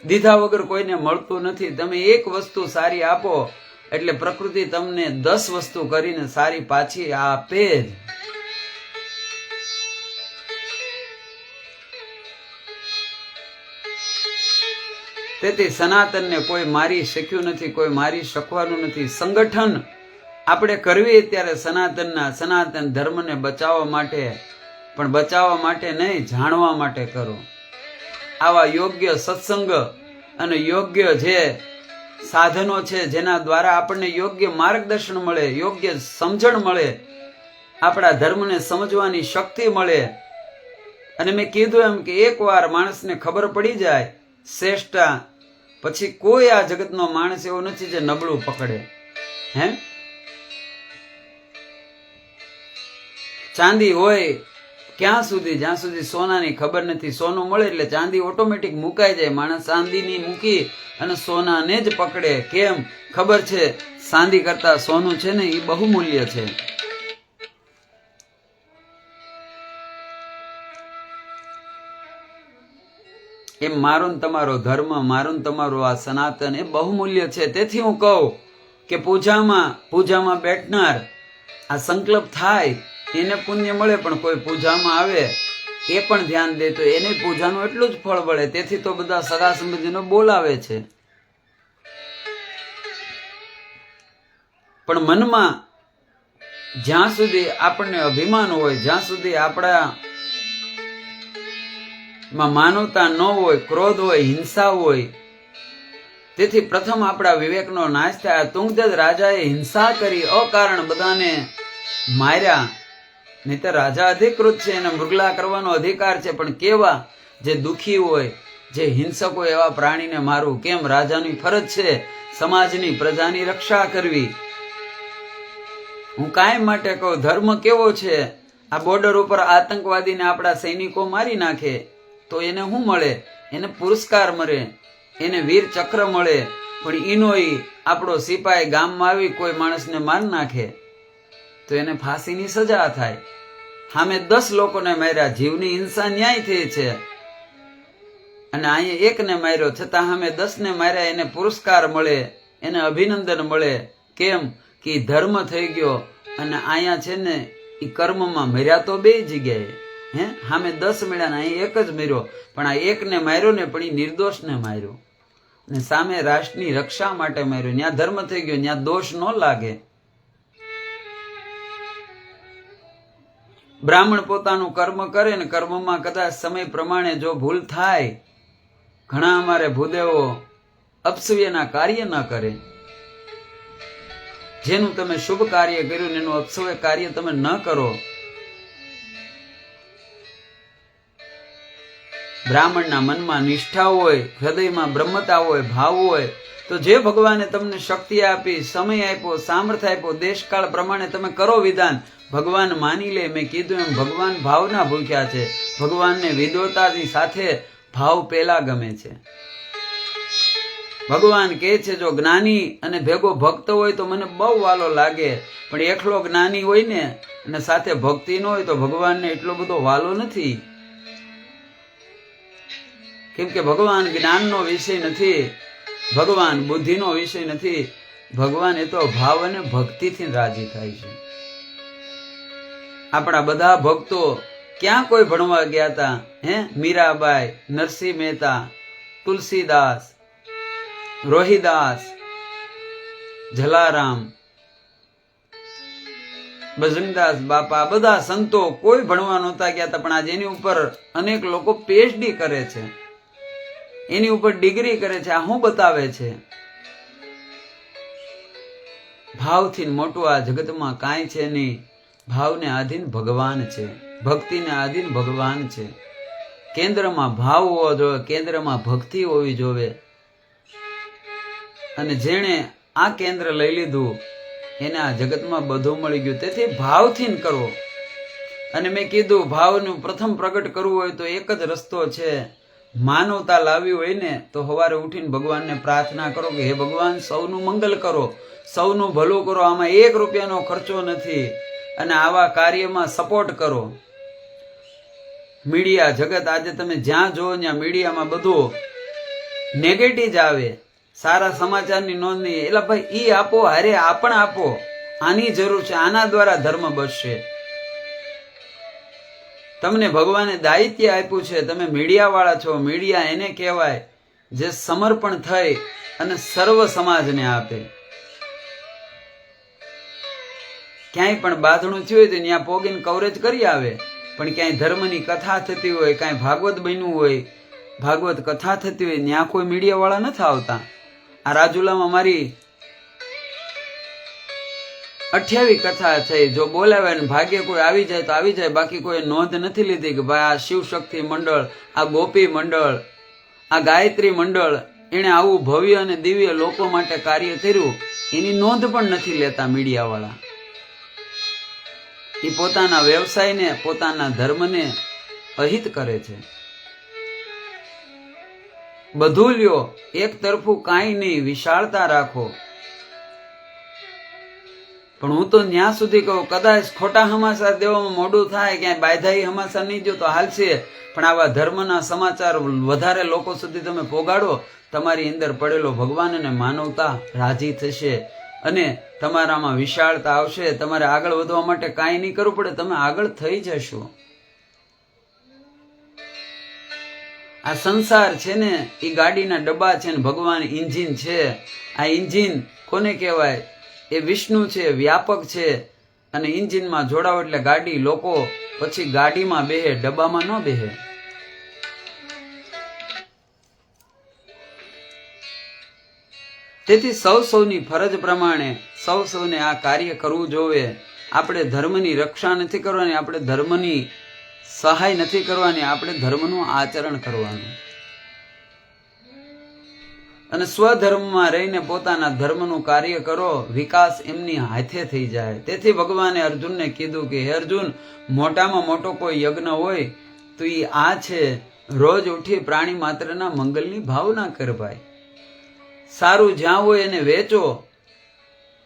દીધા વગર કોઈને મળતું નથી. તમે એક વસ્તુ સારી આપો એટલે પ્રકૃતિ તમને 10 વસ્તુ કરીને સારી પાછી આપે જ. તેથી સનાતનને કોઈ મારી શક્યું નથી, કોઈ મારી શકવાનું નથી. સંગઠન આપણે કરવી ત્યારે સનાતન ધર્મને બચાવવા માટે, પણ બચાવવા માટે નહીં, જાણવા માટે કરો. આવા યોગ્ય સત્સંગ અને યોગ્ય જે સાધનો છે જેના દ્વારા આપણને યોગ્ય માર્ગદર્શન મળે, યોગ્ય સમજણ મળે, આપણા ધર્મને સમજવાની શક્તિ મળે. અને મેં કીધું એમ કે એકવાર માણસને ખબર પડી જાય શ્રેષ્ઠતા, પછી કોઈ આ જગતનો માણસ એવો નથી જે નબળું પકડે. હે, ચાંદી હોય ક્યાં સુધી, જ્યાં સુધી સોનાની ખબર નથી. સોનું મળે એટલે ચાંદી ઓટોમેટિક મુકાઈ જાય. માણસ ચાંદીની મૂકી અને સોનાને જ પકડે. કેમ? ખબર છે ચાંદી કરતા સોનું છે ને એ બહુમૂલ્ય છે. એમ મારો ને તમારો ધર્મ, મારો ને તમારો આ સનાતન એ બહુમૂલ્ય છે. તેથી હું કહું કે પૂજામાં બેઠનાર આ સંકલ્પ થાય એને પુણ્ય મળે, પણ કોઈ પૂજામાં આવે એ પણ ધ્યાન દે તો એને પૂજાનું એટલું જ ફળ મળે. તેથી તો બધા સગા સંબંધીનો બોલાવે છે. પણ મનમાં જ્યાં સુધી આપણને અભિમાન હોય, જ્યાં સુધી આપણા માં માનવતા ન હોય, ક્રોધ હોય, હિંસા હોય, તેથી પ્રથમ આપણા વિવેકનો નાશ થાય. તુંગધર રાજાએ હિંસા કરી, અકારણ બધાને માર્યા. નહીં તો રાજા અધિકૃત છે, એને મૃગલા કરવાનો અધિકાર છે. પણ કેવા જે દુખી હોય, જે હિંસક હોય એવા પ્રાણીને મારવું કેમ? રાજાની ફરજ છે સમાજની, પ્રજાની રક્ષા કરવી. હું કાયમ માટે કહું, ધર્મ કેવો છે? આ બોર્ડર ઉપર આતંકવાદીને આપણા સૈનિકો મારી નાખે તો એને શું મળે? એને પુરસ્કાર મળે, એને વીર ચક્ર મળે. પણ ઈનો આપણો સિપાઈ ગામમાં આવી કોઈ માણસને માર નાખે તો એને ફાંસીની સજા થાય. સામે 10 લોકોને માર્યા, જીવની હિંસા ન્યાય થઈ છે. અને અહીંયા એકને માર્યો છતાં સામે 10 ને માર્યા, એને પુરસ્કાર મળે, એને અભિનંદન મળે. કેમ કે ધર્મ થઈ ગયો. અને અહીંયા છે ને એ કર્મમાં મર્યા તો 2 જગ્યાએ. હે, સામે 10 મળ્યા ને અહીં 1 જ મર્યો. પણ આ એકને માર્યો ને પણ એ નિર્દોષને માર્યો, ને સામે રાષ્ટ્રની રક્ષા માટે માર્યો. ત્યાં ધર્મ થઈ ગયો, ત્યાં દોષ ન લાગે. બ્રાહ્મણ પોતાનું કર્મ કરે ને કર્મમાં કદાચ સમય પ્રમાણે જો ભૂલ થાય ઘણા અમારે ભૂદેવો અપસવ્યના કાર્ય ન કરે. જેનું તમે શુભ કાર્ય કર્યું ને એનું અપસવ્ય કાર્ય તમે ન કરો. બ્રાહ્મણના મનમાં નિષ્ઠા હોય, હૃદયમાં બ્રહ્મતા હોય, ભાવ હોય, તો જે ભગવાને તમને શક્તિ આપી, સમય આપ્યો, સામર્થ્ય આપ્યો, દેશકાળ પ્રમાણે તમે કરો વિધાન. ભગવાન માની લે. મેં કીધું એમ ભગવાન ભાવના ભૂખ્યા છે. ભગવાનને વિદ્વતાની સાથે ભાવ પેલા ગમે છે. ભગવાન કહે છે જો જ્ઞાની અને ભેગો ભક્ત હોય તો મને બહુ વાલો લાગે, પણ એકલો જ્ઞાની હોય ને અને સાથે ભક્તિ ન હોય તો ભગવાનને એટલો બધો વાલો નથી. કેમ કે ભગવાન જ્ઞાનનો વિષય નથી, ભગવાન બુદ્ધિનો વિષય નથી. ભગવાન એ તો ભાવ અને ભક્તિથી રાજી થાય છે. આપણા બધા ભક્તો ક્યાં કોઈ ભણવા ગયા હતા? મીરાબાઈ, નરસિંહ મહેતા, તુલસીદાસ, રોહિદાસ, જલારામ, બજરંગદાસ બાપા, બધા સંતો કોઈ ભણવા નહોતા ગયા હતા, પણ આજે એની ઉપર અનેક લોકો પીએચડી કરે છે, એની ઉપર ડિગ્રી કરે છે. આ શું બતાવે છે? ભાવથી મોટું આ જગતમાં કાંઈ છે નહીં. ભાવને આધીન ભગવાન છે, ભક્તિને આધીન ભગવાન છે. કેન્દ્રમાં ભાવ હોવો જોઈએ, કેન્દ્રમાં ભક્તિ હોવી જોઈએ. અને જેણે આ કેન્દ્ર લઈ લીધું એને આ જગતમાં બધું મળી ગયું. તેથી ભાવથી કરો. અને મેં કીધું ભાવનું પ્રથમ પ્રગટ કરવું હોય તો એક જ રસ્તો છે. માનવતા લાવી હોય ને તો સવારે ઉઠીને ભગવાનને પ્રાર્થના કરો કે હે ભગવાન સૌનું મંગલ કરો, સૌનું ભલું કરો. આમાં 1 રૂપિયાનો ખર્ચો નથી. અને આવા કાર્યમાં સપોર્ટ કરો. મીડિયા જગત આજે તમે જ્યાં જોવો ત્યાં મીડિયામાં બધું નેગેટિવ જ આવે. સારા સમાચારની નોંધ નહીં. એટલે ભાઈ ઈ આપો, હારે આ પણ આપો. આની જરૂર છે. આના દ્વારા ધર્મ બચશે. તમને ભગવાને દાયિત્વ આપ્યું છે. તમે મીડિયા વાળા છો. મીડિયા એને કહેવાય જે સમર્પણ થઈ અને સર્વ સમાજને આપે. ક્યાંય પણ બાંધણું થયું હોય તો ત્યાં પોગીને કવરેજ કરી આવે. પણ ક્યાંય ધર્મની કથા થતી હોય, કાંઈ ભાગવત બન્યું હોય, ભાગવત કથા થતી હોય, ત્યાં કોઈ મીડિયા વાળા નથી આવતા. આ રાજુલામાં મારી 28 કથા થઈ. જો બોલાવે ને ભાગ્ય કોઈ આવી જાય તો આવી જાય, બાકી કોઈ નોંધ નથી લીધી કે ભાઈ આ શિવ શક્તિ મંડળ, આ ગોપી મંડળ, આ ગાયત્રી મંડળ એને આવું ભવ્ય અને દિવ્ય લોકો માટે કાર્ય કર્યું. એની નોંધ પણ નથી લેતા મીડિયા વાળા. એ પોતાના વ્યવસાયને, પોતાના ધર્મને અહિત કરે છે. બધું લ્યો, એક તરફું કાંઈ નહીં, વિશાળતા રાખો. પણ હું તો ન્યા સુધી કહું, કદાચ ખોટા સમાચાર દેવામાં મોડું થાય, ક્યાંય બાયધાઈ સમાચાર નહીં જો તો હાલશે, પણ આવા ધર્મના સમાચાર વધારે લોકો સુધી તમે પોગાડો, તમારી અંદર પડેલો ભગવાન અને માનવતા રાજી થશે અને તમારામાં વિશાળતા આવશે. તમારે આગળ વધવા માટે કાંઈ નહીં કરવું પડે, તમે આગળ થઈ જશો. આ સંસાર છે ને એ ગાડીના ડબ્બા છે ને ભગવાન ઇન્જિન છે. આ ઇન્જિન કોને કહેવાય? એ વિષ્ણુ છે, વ્યાપક છે. અને ઇન્જિનમાં જોડાવો એટલે ગાડી. લોકો પછી ગાડીમાં બેહે, ડબ્બામાં ન બેહે. તેથી સૌની ફરજ પ્રમાણે સૌને આ કાર્ય કરવું જોવે. આપણે ધર્મની રક્ષા નથી કરવાની, આપણે ધર્મની સહાય નથી કરવાની, આપણે ધર્મનું આચરણ કરવાનું. અને સ્વધર્મમાં રહીને પોતાના ધર્મનું કાર્ય કરો. વિકાસ એમની હાથે થઈ જાય. તેથી ભગવાને અર્જુનને કીધું કે હે અર્જુન, મોટામાં મોટો કોઈ યજ્ઞ હોય તો એ આ છે, રોજ ઉઠી પ્રાણી માત્રના મંગલની ભાવના કર ભાઈ. સારું જ્યાં હોય એને વેચો.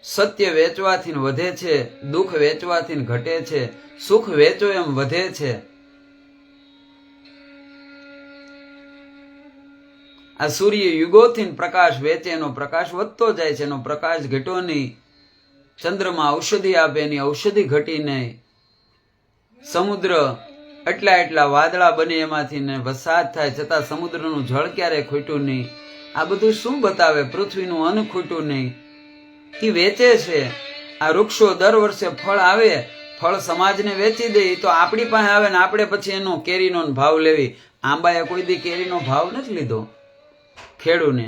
સત્ય વેચવાથી વધે છે, દુઃખ વેચવાથી ઘટે છે, સુખ વેચો એમ વધે છે. આ સૂર્ય યુગોથી પ્રકાશ વેચે, એનો પ્રકાશ વધતો જાય છે, એનો પ્રકાશ ઘટ્યો નહીં. ચંદ્રમાં ઔષધિ આપે, એની ઔષધિ ઘટી નહીં. સમુદ્ર એટલા વાદળા બને એમાંથી ને વરસાદ થાય, છતાં સમુદ્રનું જળ ક્યારેય ખૂટ્યું નહીં. આ બધું શું બતાવે? પૃથ્વીનું અન્ન ખૂટ્યું નહીં. એ વેચે છે. આ વૃક્ષો દર વર્ષે ફળ આવે, ફળ સમાજને વેચી દે. તો આપણી પાસે આવે ને આપણે પછી એનો કેરીનો ભાવ લેવી. આંબાએ કોઈ દી કેરીનો ભાવ નથી લીધો. ખેડૂને.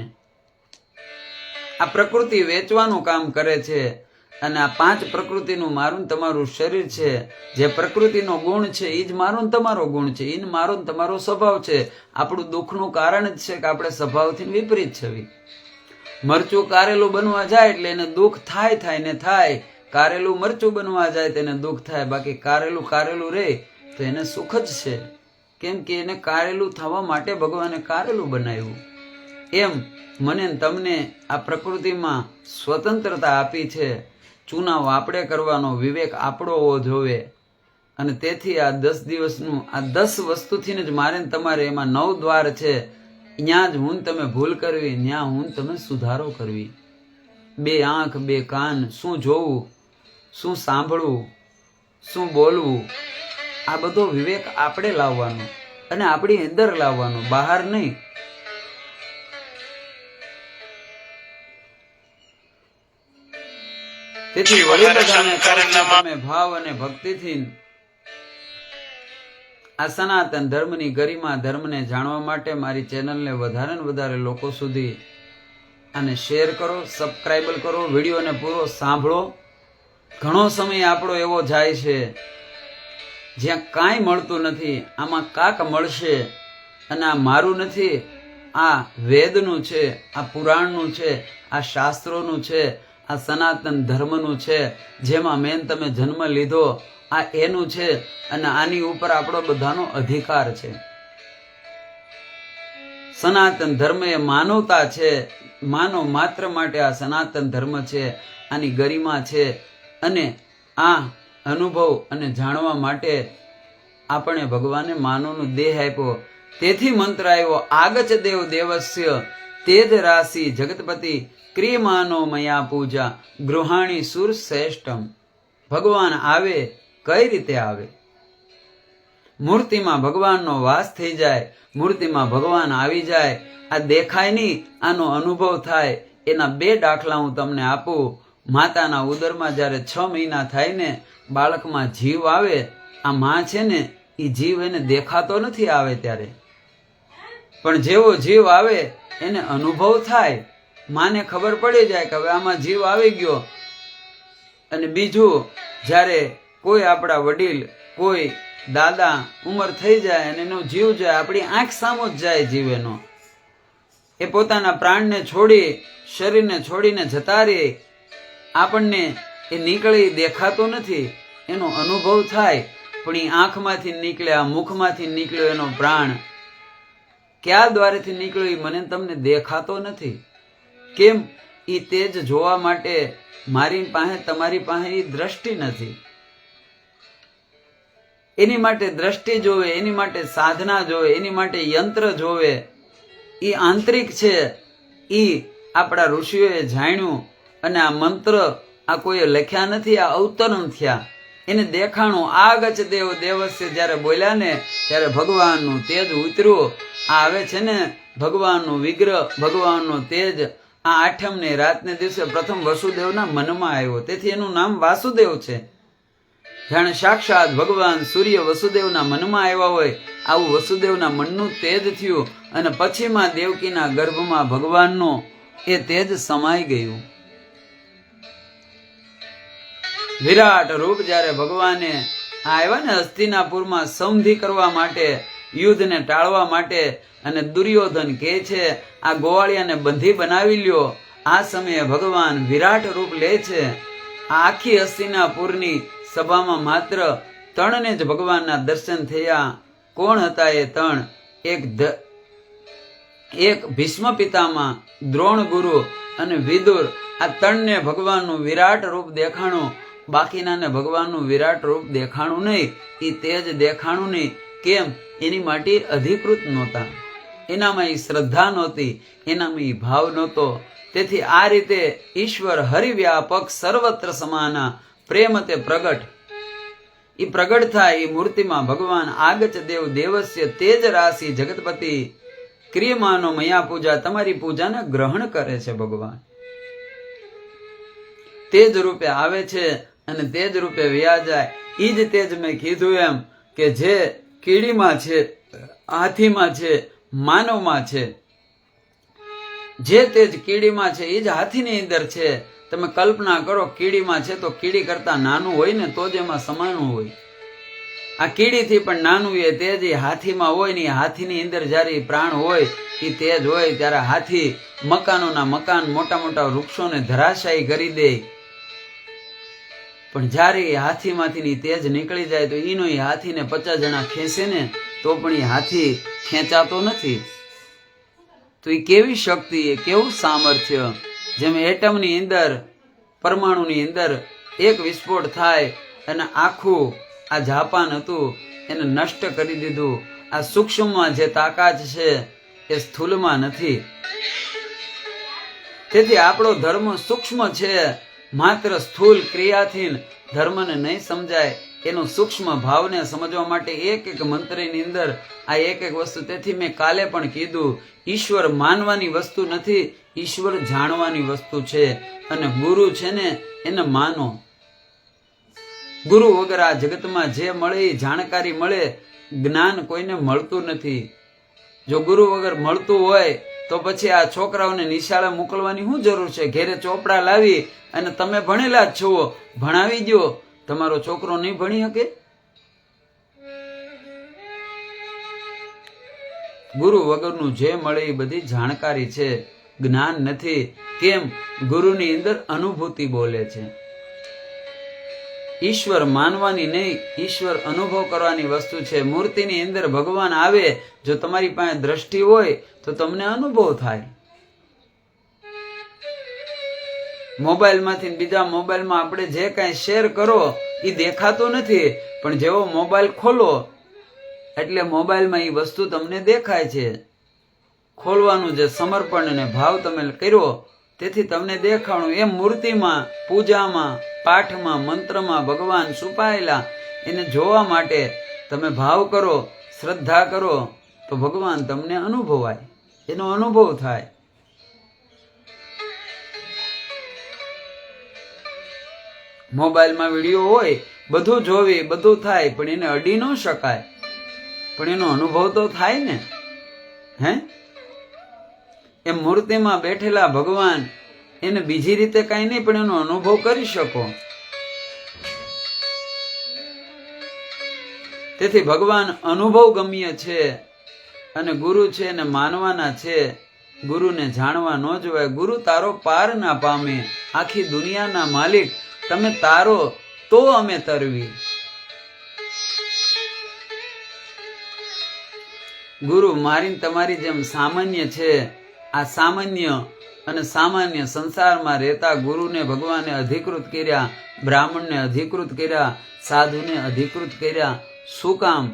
આ પ્રકૃતિ વેચવાનું કામ કરે છે અને આ 5 પ્રકૃતિનું મારું ને તમારું શરીર છે. જે પ્રકૃતિનો ગુણ છે એ જ મારું ને તમારો ગુણ છે, એ મારો ને તમારો સ્વભાવ છે. આપણું દુઃખનું કારણ જ છે કે આપણે સ્વભાવથી વિપરીત છવી. મરચું કારેલું બનવા જાય એટલે એને દુઃખ થાય ને થાય. કારેલું મરચું બનવા જાય તેને દુઃખ થાય, બાકી કારેલું કારેલું રહે તો એને સુખ જ છે. કેમ કે એને કારેલું થવા માટે ભગવાને કારેલું બનાવ્યું. એમ મને ને તમને આ પ્રકૃતિમાં સ્વતંત્રતા આપી છે. ચુનાવ આપણે કરવાનો, વિવેક આપણો હોવો જોવે. અને તેથી આ 10 દિવસનું આ 10 વસ્તુથી જ મારે ને તમારે એમાં 9 દ્વાર છે. ત્યાં જ હું તમે ભૂલ કરવી, ત્યાં હું તમે સુધારો કરવી. 2 આંખ 2 કાન, શું જોવું, શું સાંભળવું, શું બોલવું, આ બધો વિવેક આપણે લાવવાનો અને આપણી અંદર લાવવાનો, બહાર નહીં. તેથી વળી બધાને તમે ભાવ અને ભક્તિથી આ સનાતન ધર્મની ગરિમા, ધર્મને જાણવા માટે મારી ચેનલને વધારે ને વધારે લોકો સુધી આને શેર કરો, સબસ્ક્રાઇબ કરો, વિડીયોને પૂરો સાંભળો. ઘણો સમય આપણો એવો જાય છે જ્યાં કાંઈ મળતું નથી. આમાં કાક મળશે અને આ મારું નથી, આ વેદનું છે, આ પુરાણનું છે, આ શાસ્ત્રોનું છે, આ સનાતન ધર્મનું છે. જેમાં મેન તમે જન્મ લીધો આ એનું છે અને આની ઉપર આપણો બધાનો અધિકાર છે. સનાતન ધર્મ એ માનવતા છે. માનવ માત્ર માટે આ સનાતન ધર્મ છે, આની ગરિમા છે. અને આ અનુભવ અને જાણવા માટે આપણે ભગવાને માનવનો દેહ આપ્યો. તેથી મંત્ર આવ્યો, આગચ દેવ દેવસ્ય તેજ રાશિ જગતપતિ ક્રિયમાનો મયા પૂજા ગૃહાણી સુર શ્રેષ્ઠમ. ભગવાન આવે કઈ રીતે આવે? મૂર્તિમાં ભગવાનનો વાસ થઈ જાય, મૂર્તિમાં ભગવાન આવી જાય. આ દેખાય નહીં, આનો અનુભવ થાય. એના 2 દાખલા હું તમને આપું. માતાના ઉદરમાં જ્યારે 6 મહિના થાય ને, બાળકમાં જીવ આવે. આ માં છે ને એ જીવ એને દેખાતો નથી આવે ત્યારે, પણ જેવો જીવ આવે એને અનુભવ થાય. માને ખબર પડી જાય કે હવે આમાં જીવ આવી ગયો. અને બીજું, જ્યારે કોઈ આપણા વડીલ, કોઈ દાદા ઉંમર થઈ જાય અને એનો જીવ જાય, આપણી આંખ સામો જ જાય જીવ એનો. એ પોતાના પ્રાણને છોડી, શરીરને છોડીને જતા રહે. આપણને એ નીકળી દેખાતો નથી, એનો અનુભવ થાય. પણ એ આંખમાંથી નીકળ્યા, મુખમાંથી નીકળ્યો એનો પ્રાણ કયા દ્વારેથી નીકળ્યો એ મને તમને દેખાતો નથી. કેમ? એ તેજ જોવા માટે મારી પાસે, તમારી પાસે એ દ્રષ્ટિ નથી. એની માટે દ્રષ્ટિ જોવે, એની માટે સાધના જોવે, એની માટે યંત્ર જોવે. એ આંતરિક છે. એ આપણા ઋષિઓએ જાણ્યું અને આ મંત્ર આ કોઈએ લખ્યા નથી, આ અવતરણ થયા. એને દેખાણું. આગચ દેવ દેવસ્ય જ્યારે બોલ્યા ને ત્યારે ભગવાનનું તેજ ઉતર્યું. આ આવે છે ને ભગવાનનું વિગ્રહ, ભગવાનનો તેજ. આ 8મની રાતને દિવસે પ્રથમ વસુદેવના મનમાં આવ્યો. તેથી એનું નામ વાસુદેવ છે. જાણે સાક્ષાત ભગવાન સૂર્ય વસુદેવના મનમાં આવ્યા હોય, આવું વસુદેવના મનનું તેજ થયું. અને પછીમાં દેવકીના ગર્ભમાં ભગવાનનું એ તેજ સમાઈ ગયું. વિરાટ રૂપ જ્યારે ભગવાને આવ્યા ને હસ્તિનાપુરમાં સંધિ કરવા માટે, યુદ્ધને ટાળવા માટે, અને દુર્યોધન કહે છે આ ગોવાળિયાને બંધી બનાવી લ્યો. આ સમયે ભગવાન વિરાટ રૂપ લે છે. આ આખી હસ્તિનાપુરની સભામાં માત્ર 3 જ ભગવાનના દર્શન થયા. કોણ હતા એ 3? એક ભીષ્મ પિતામહ, દ્રોણ ગુરુ અને વિદુર. આ 3ને ભગવાનનું વિરાટ રૂપ દેખાણું. બાકીનાને ભગવાનનું વિરાટ રૂપ દેખાણું નહીં, એ તેજ દેખાણું નહીં. કેમ? એની માટે અધિકૃત નહોતા, એનામાં એ શ્રદ્ધા નહોતી, એનામાં એ ભાવ નહોતો. તેથી આ રીતે ઈશ્વર હરિવ્યાપક સર્વત્ર સમાના પ્રેમ તે પ્રગટ. એ પ્રગટ થાય એ મૂર્તિમાં ભગવાન આગચ દેવ દેવસ્ય તેજ રાશિ જગતપતિ ક્રિયમાનો મયા પૂજા. તમારી પૂજાને ગ્રહણ કરે છે ભગવાન. તેજ રૂપે આવે છે અને તેજ રૂપે વ્યા જાય. એ જ તેજ મેં કીધું એમ કે જે કીડીમાં છે, હાથીમાં છે, માનવમાં છે, જે તેજ કીડીમાં છે એ જ હાથીની અંદર છે. તમે કલ્પના કરો, કીડીમાં છે તો કીડી કરતા નાનું હોય ને તો જ એમાં સમાનું હોય. આ કીડીથી પણ નાનું એ તેજ એ હાથીમાં હોય ને, હાથીની અંદર જયારે પ્રાણ હોય એ તેજ હોય ત્યારે હાથી મકાનોના મકાન, મોટા મોટા વૃક્ષોને ધરાશાયી કરી દે. પણ જયારે એ હાથીમાંથી તેજ નીકળી જાય તો એનો એ હાથીને 50 જણા ખેંચે ને તો પણ એ હાથી ખેંચાતો નથી. તો એ કેવી શક્તિ, એ કેવું સામર્થ્ય! જેમ એટમની અંદર, પરમાણુની અંદર એક વિસ્ફોટ થાય અને આખું આ જાપાન હતું એને નષ્ટ કરી દીધું. આ સૂક્ષ્મમાં જે તાકાત છે એ સ્થૂલમાં નથી. તેથી આપણો ધર્મ સૂક્ષ્મ છે. માત્ર સ્થૂલ ક્રિયાથી ધર્મને નહીં સમજાય. એનું સૂક્ષ્મ ભાવને સમજવા માટે એક એક મંત્રની અંદર આ એક એક વસ્તુ. તેથી મેં કાલે પણ કીધું, ઈશ્વર માનવાની વસ્તુ નથી, ઈશ્વર જાણવાની વસ્તુ છે. અને ગુરુ છે ને એને માનો. ગુરુ વગર આ જગતમાં જે મળે એ જાણકારી મળે. જ્ઞાન કોઈને મળતું નથી. જો ગુરુ વગર મળતું હોય તો પછી આ છોકરાઓને નિશાળે મોકલવાની શું જરૂર છે? ઘેરે ચોપડા લાવી અને તમે ભણેલા જ છો, ભણાવી દો. તમારો છોકરો નહીં ભણી શકે? ગુરુ વગરનું જે મળે એ બધી જાણકારી છે, જ્ઞાન નથી. કેમ? ગુરુની અંદર અનુભૂતિ બોલે છે. ઈશ્વર માનવાની નહીં, ઈશ્વર અનુભવ કરવાની વસ્તુ છે. મૂર્તિની અંદર ભગવાન આવે, જો તમારી પાસે દ્રષ્ટિ હોય તો તમને અનુભવ થાય. મોબાઈલમાંથી બીજા મોબાઈલમાં આપણે જે કાંઈ શેર કરો એ દેખાતો નથી, પણ જેવો મોબાઈલ ખોલો એટલે મોબાઈલમાં એ વસ્તુ તમને દેખાય છે. ખોલવાનું જે સમર્પણ અને ભાવ તમે કર્યો તેથી તમને દેખાણું. એમ મૂર્તિમાં, પૂજામાં, પાઠમાં, મંત્રમાં ભગવાન છુપાયેલા. એને જોવા માટે તમે ભાવ કરો, શ્રદ્ધા કરો તો ભગવાન તમને અનુભવાય, એનો અનુભવ થાય. મોબાઈલમાં વિડીયો હોય, બધું જોવી, બધું થાય, પણ એને અડી ન શકાય. પણ એનો અનુભવ તો થાય ને. હે? એમ મૂર્તિમાં બેઠેલા ભગવાન, એને બીજી રીતે કઈ નહીં, પણ એનો અનુભવ કરી શકો. તેથી ભગવાન અનુભવ ગમ્ય છે અને ગુરુ છે એને માનવાના છે. ગુરુને જાણવા ન જોવાય. ગુરુ તારો પાર ના પામે. આખી દુનિયાના માલિક તમે તારો તો અમે તરવી. ગુરુ મારી તમારી જેમ સામાન્ય છે. આ સામાન્ય અને સામાન્ય સંસારમાં રહેતા ગુરુને ભગવાને અધિકૃત કર્યા, બ્રાહ્મણને અધિકૃત કર્યા, સાધુને અધિકૃત કર્યા. શું કામ?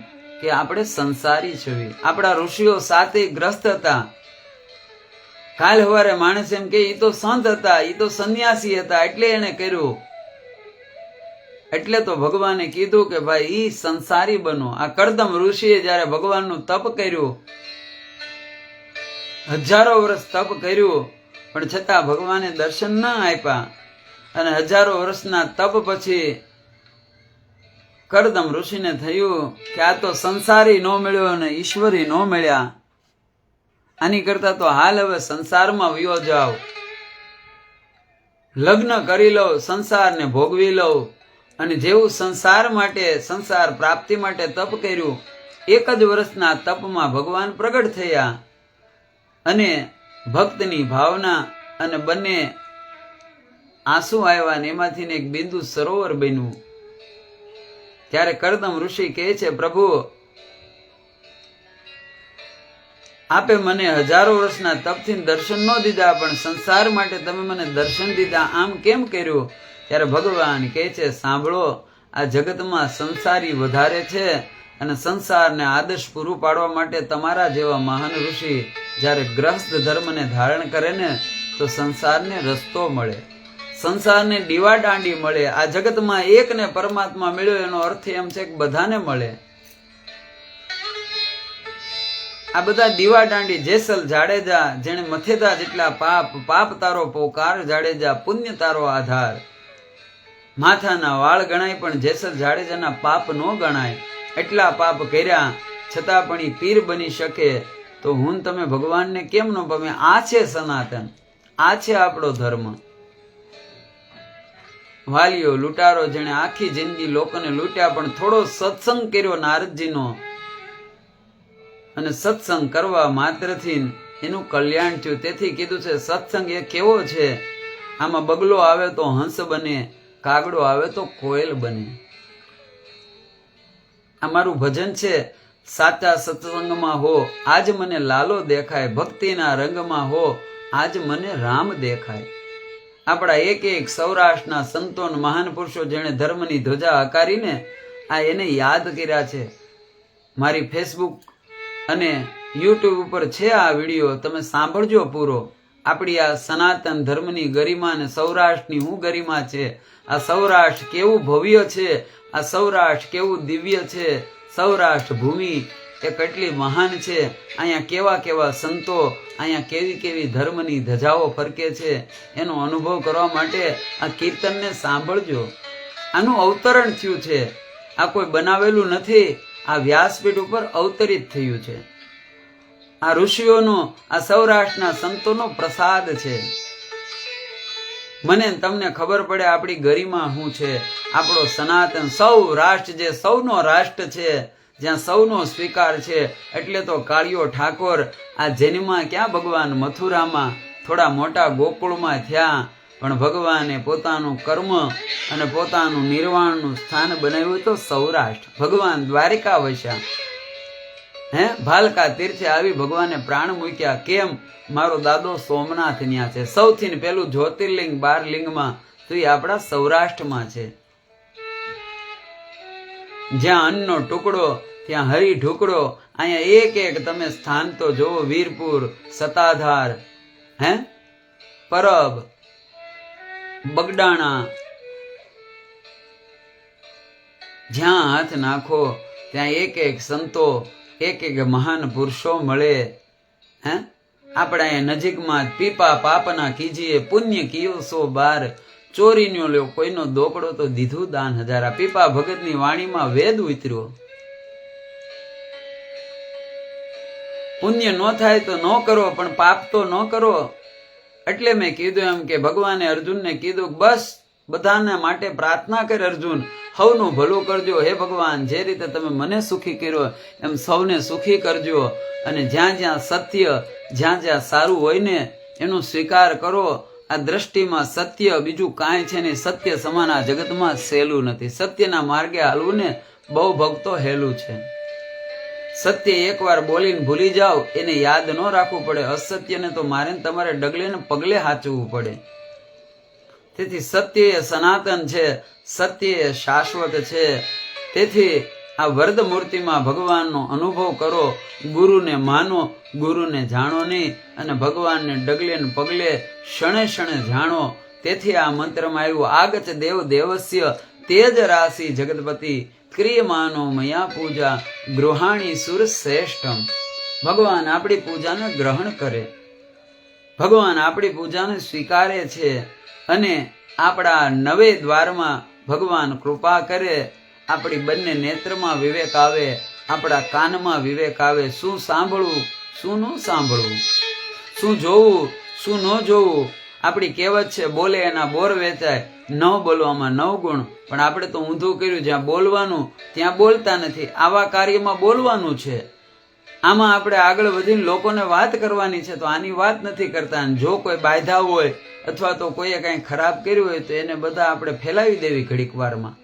કે આપણે સંસારી છીએ. આપણા ઋષિઓ સાતે ગ્રસ્ત હતા. કાલ સવારે માણસ એમ કે ઈ તો સંત હતા, ઈ તો સંન્યાસી હતા એટલે એને કર્યું. એટલે તો ભગવાને કીધું કે ભાઈ ઈ સંસારી બનો. આ કરદમ ઋષિએ જયારે ભગવાનનું તપ કર્યું, હજારો વર્ષ તપ કર્યું, પણ છતાં ભગવાને દર્શન ના આપ્યા. અને હજારો વર્ષના તપ પછી કરદમ ઋષિને થયું કે આ તો સંસારી નો મળ્યો અને ઈશ્વરી નો મળ્યા. આની કરતા તો હાલ હવે સંસારમાં વયો જાવ, લગ્ન કરી લઉં, સંસારને ભોગવી લઉં. અને જેવું સંસાર માટે, સંસાર પ્રાપ્તિ માટે તપ કર્યું, એક જ વર્ષના તપમાં ભગવાન પ્રગટ થયા અને ભક્તની ભાવના અને બંને આંસુ આવ્યા ને એમાંથી એક બિંદુ સરોવર બન્યું. ત્યારે કરદમ ઋષિ કહે છે, પ્રભુ આપે મને હજારો વર્ષના તપથી દર્શન ન દીધા, પણ સંસાર માટે તમે મને દર્શન દીધા, આમ કેમ કર્યું? ત્યારે ભગવાન કહે છે, સાંભળો, આ જગતમાં સંસારી વધારે છે અને સંસારને આદર્શ પૂરું પાડવા માટે તમારા જેવા મહાન ઋષિ જ્યારે ગ્રસ્ત ધર્મને ધારણ કરે ને તો સંસારને રસ્તો મળે, સંસારને દીવાદાંડી મળે. આ જગતમાં એકને પરમાત્મા મળ્યો એનો અર્થ એમ છે કે બધાને મળે. આ બધા દીવાદાંડી જેસલ જાડેજા, જેણે મથેદા જેટલા પાપ, પાપ તારો પોકાર જાડેજા, પુણ્ય તારો આધાર. માથાના વાળ ગણાય પણ જેસલ જાડેજાના પાપ નો ગણાય. એટલા પાપ કર્યા છતાં પણ એ પીર બની શકે તો હું ને તમે ભગવાનને કેમ ન પામે? આ છે સનાતન, આ છે આપણો ધર્મ. વાલીઓ લૂંટારો જેણે આખી જિંદગી લોકોને લૂંટ્યા, પણ થોડો સત્સંગ કર્યો નારદજીનો, અને સત્સંગ કરવા માત્રથી એનું કલ્યાણ થયું. તેથી કીધું છે સત્સંગ એ કેવો છે, આમાં બગલો આવે તો હંસ બને, કાગડો આવે તો કોયલ બને. આ મારું ભજન છે, સાચા સત્સંગમાં હો આજ મને લાલો દેખાય, ભક્તિના રંગમાં હો આજ મને રામ દેખાય. આપણા એક એક સૌરાષ્ટ્રના સંતો મહાન પુરુષો જેણે ધર્મની ધ્વજા હકારીને આ એને યાદ કર્યા છે. મારી ફેસબુક અને યુટ્યુબ ઉપર છે આ વિડીયો, તમે સાંભળજો પૂરો. આપણી આ સનાતન ધર્મની ગરિમા અને સૌરાષ્ટ્રની શું ગરિમા છે, આ સૌરાષ્ટ્ર કેવું ભવ્ય છે, આ સૌરાષ્ટ્ર કેવું દિવ્ય છે, સૌરાષ્ટ્ર ભૂમિ એ કેટલી મહાન છે, અહીંયા કેવા કેવા સંતો, અહીંયા કેવી કેવી ધર્મની ધજાઓ ફરકે છે, એનો અનુભવ કરવા માટે આ કીર્તનને સાંભળજો. આનું અવતરણ થયું છે, આ કોઈ બનાવેલું નથી, આ વ્યાસપીઠ ઉપર અવતરિત થયું છે. આ ઋષિઓનો, આ સૌરાષ્ટ્રના સંતોનો પ્રસાદ છે. મને તમને ખબર પડે આપણી ગરિમા શું છે, આપણો સનાતન સૌરાષ્ટ્ર જે સૌનો રાષ્ટ્ર છે, જ્યાં સૌનો સ્વીકાર છે. એટલે તો કાળિયો ઠાકોર આ જન્મમાં ક્યાં ભગવાન મથુરામાં થોડા મોટા ગોકુળમાં થયા, પણ ભગવાને પોતાનું કર્મ અને પોતાનું નિર્વાણનું સ્થાન બનાવ્યું તો સૌરાષ્ટ્ર. ભગવાન દ્વારિકા વસ્યા, ભાલકા તીર્થે આવી ભગવાને પ્રાણ મૂક્યા. કેમ? મારો દાદો સોમનાથ ન્યા છે. સૌથી પહેલું જ્યોતિર્લિંગ 12 લિંગમાં તો એ આપણા સૌરાષ્ટ્રમાં છે. જ્યાં અન્નનો ટુકડો ત્યાં હરી ઢુકડો. અહીંયા એક એક તમે સ્થાન તો જોવો, વીરપુર, સતાધાર, પરબ, બગડાણા, જ્યાં હાથ નાખો ત્યાં એક એક સંતો, એક એક મહાન પુરુષો મળે. આપણે અહીંયા નજીકમાં પીપા પાપના કીજીએ, પુણ્ય કિયો સો બાર, ચોરીનો લ્યો કોઈનો દોકડો તો દીધું દાન હજારા. પીપા ભગતની વાણીમાં વેદ ઉતર્યો. પુણ્ય ન થાય તો ન કરો, પણ પાપ તો ન કરો. એટલે મેં કીધું એમ કે ભગવાને અર્જુનને કીધું બસ બધાના માટે પ્રાર્થના કર અર્જુન, સૌનું ભલું કરજો. હે ભગવાન, જે રીતે તમે મને સુખી કર્યો એમ સૌને સુખી કરજો. અને જ્યાં જ્યાં સત્ય, જ્યાં જ્યાં સારું હોય ને એનું સ્વીકાર કરો. આ દ્રષ્ટિમાં સત્ય બીજું કાંઈ છે નહીં. સત્ય સમાન આ જગતમાં સહેલું નથી. સત્યના માર્ગે હાલવું ને બહુ ભક્તો હેલું છે. સત્ય એકવાર બોલીને ભૂલી જાઓ, એને યાદ ન રાખવું પડે. અસત્યને તો મારે તમારે ડગલે ને પગલે હાચવું પડે. તેથી સત્ય એ સનાતન છે, સત્ય એ શાશ્વત છે. તેથી આ વર્દ મૂર્તિમાં ભગવાનનો અનુભવ કરો. ગુરુને માનો, ગુરુને જાણો નહીં, અને ભગવાનને ડગલે ને પગલે ક્ષણે ક્ષણે જાણો. તેથી આ મંત્રમાં આવ્યું, આગચ દેવ દેવસ્ય તેજ રાશિ જગતપતિ, ક્રિયમાનો મયા પૂજા ગૃહાણી સુર શ્રેષ્ઠમ. ભગવાન આપણી પૂજાને ગ્રહણ કરે, ભગવાન આપણી પૂજાને સ્વીકારે છે. અને આપણા નવે દ્વારમાં ભગવાન કૃપા કરે. આપણી બંને નેત્રમાં વિવેક આવે, આપણા કાનમાં વિવેક આવે. શું સાંભળવું, શું ન સાંભળવું, શું જોવું, શું ન જોવું. આપણી કહેવત છે, બોલે એના બોર વેચાય, ન બોલવામાં 9 ગુણ. પણ આપણે તો ઊંધું કર્યું, જ્યાં બોલવાનું ત્યાં બોલતા નથી. આવા કાર્યમાં બોલવાનું છે. આમાં આપણે આગળ વધીને લોકોને વાત કરવાની છે, તો આની વાત નથી કરતા. જો કોઈ બાધા હોય અથવા તો કોઈએ કંઈ ખરાબ કર્યું હોય તો એને બધા આપણે ફેલાવી દેવી ઘડીક વારમાં.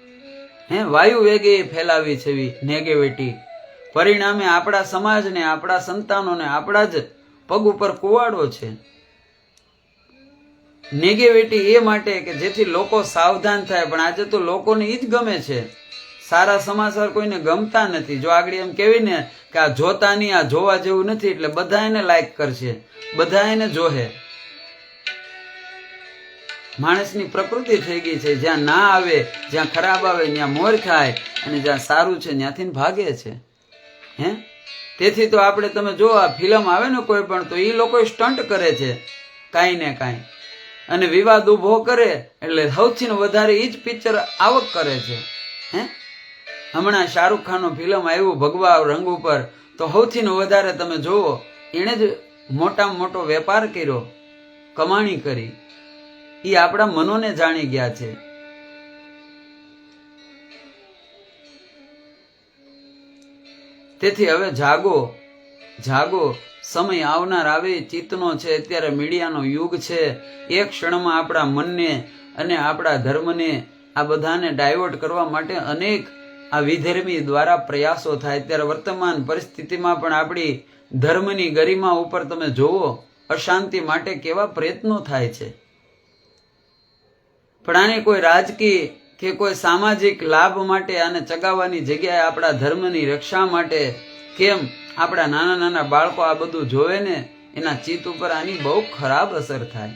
વાયુ વેગે ફેલાવી છે નેગેટિવિટી. પરિણામે આપણા સમાજને, આપણા સંતાનોને આપણા જ પગ ઉપર કુવાડો છે. નેગેટિવિટી એ માટે કે જેથી લોકો સાવધાન થાય. પણ આજે તો લોકોને ઈ જ ગમે છે. સારા સમાચાર કોઈને ગમતા નથી. જો આગળ એમ કેવી ને કે આ જોતા નહીં, આ જોવા જેવું નથી, એટલે બધા એને લાઈક કરશે, બધા એને જોહે. માણસની પ્રકૃતિ થઈ ગઈ છે, જ્યાં ના આવે, જ્યાં ખરાબ આવે ત્યાં મોર ખાય, અને જ્યાં સારું છે ત્યાંથી ભાગે છે. તેથી તો આપણે તમે જો આ ફિલ્મ આવે ને કોઈ પણ, તો એ લોકો સ્ટન્ટ કરે છે કાંઈ ને કાંઈ, અને વિવાદ ઉભો કરે એટલે સૌથી વધારે એ જ પિક્ચર આવક કરે છે. હમણાં શાહરૂખ ખાનનું ફિલ્મ આવ્યું ભગવા રંગ ઉપર, તો સૌથી વધારે તમે જુઓ એણે જ મોટામાં મોટો વેપાર કર્યો, કમાણી કરી, એ આપણા મનોને જાણી ગયા છે. તેથી હવે જાગો, જાગો, સમય આવનાર આવે ચિત્તનો છે. અત્યારે મીડિયાનો યુગ છે. એક ક્ષણમાં આપણા મનને અને આપણા ધર્મને આ બધાને ડાયવર્ટ કરવા માટે અનેક આ વિધર્મી દ્વારા પ્રયાસો થાય. અત્યારે વર્તમાન પરિસ્થિતિમાં પણ આપણી ધર્મની ગરિમા ઉપર તમે જોવો, અશાંતિ માટે કેવા પ્રયત્નો થાય છે. પણ આને કોઈ રાજકીય કે કોઈ સામાજિક લાભ માટે આને ચગાવવાની જગ્યાએ આપણા ધર્મની રક્ષા માટે કેમ આપણા નાના નાના બાળકો આ બધું જોવે ને, એના ચિત્ત ઉપર આની બહુ ખરાબ અસર થાય.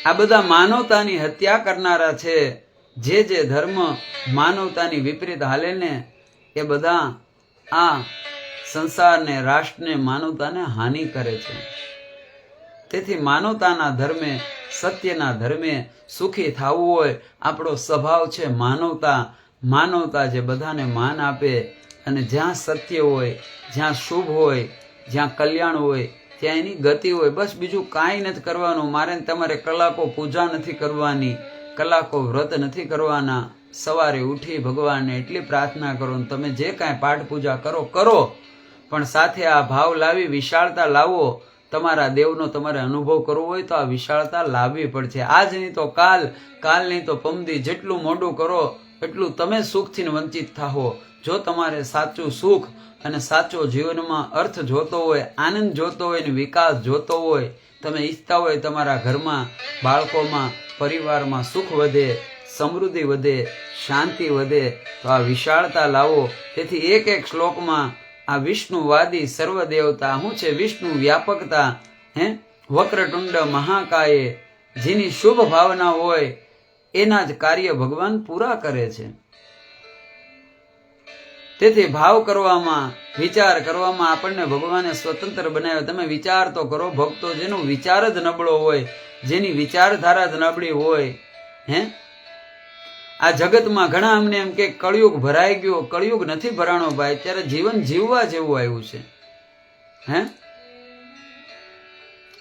આ બધા માનવતાની હત્યા કરનારા છે. જે ધર્મ માનવતાની વિપરીત હાલે ને એ બધા આ સંસારને, રાષ્ટ્રને, માનવતાને હાનિ કરે છે. તેથી માનવતાના ધર્મે, સત્યના ધર્મે સુખી થવું હોય, આપણો સ્વભાવ છે માનવતા. માનવતા જે બધાને માન આપે અને જ્યાં સત્ય હોય, જ્યાં શુભ હોય, જ્યાં કલ્યાણ હોય, ત્યાં એની ગતિ હોય. બસ બીજું કાંઈ નથી કરવાનું. મારે તમારે કલાકો પૂજા નથી કરવાની, કલાકો વ્રત નથી કરવાના. સવારે ઉઠી ભગવાનને એટલી પ્રાર્થના કરો, તમે જે કાંઈ પાઠ પૂજા કરો કરો, પણ સાથે આ ભાવ લાવી વિશાળતા લાવો. તમારા દેવનો તમારે અનુભવ કરવો હોય તો આ વિશાળતા લાવવી પડશે. આજ નહીં તો કાલ, કાલ નહીં તો પમદી. જેટલું મોડું કરો એટલું તમે સુખથી વંચિત થાઓ. જો તમારે સાચું સુખ અને સાચો જીવનમાં અર્થ જોતો હોય, આનંદ જોતો હોય ને વિકાસ જોતો હોય, તમે ઈચ્છતા હોય તમારા ઘરમાં, બાળકોમાં, પરિવારમાં સુખ વધે, સમૃદ્ધિ વધે, શાંતિ વધે, તો આ વિશાળતા લાવો. તેથી એક એક શ્લોકમાં આ વિષ્ણુવાદી સર્વ દેવતા શું છે? વિષ્ણુ વ્યાપકતા, વક્રટુંડ મહાકાય, જેની શુભ ભાવના હોય એના જ કાર્ય ભગવાન પૂરા કરે છે. તેથી ભાવ કરવામાં, વિચાર કરવામાં આપણને ભગવાને સ્વતંત્ર બનાવ્યો. તમે વિચાર તો કરો ભક્તો, જેનો વિચાર જ નબળો હોય, જેની વિચારધારા જ નબળી હોય, આ જગતમાં ઘણા અમને એમ કે કળિયુગ ભરાઈ ગયો. કળિયુગ નથી ભરાણો ભાઈ. અત્યારે જીવન જીવવા જેવું આવ્યું છે.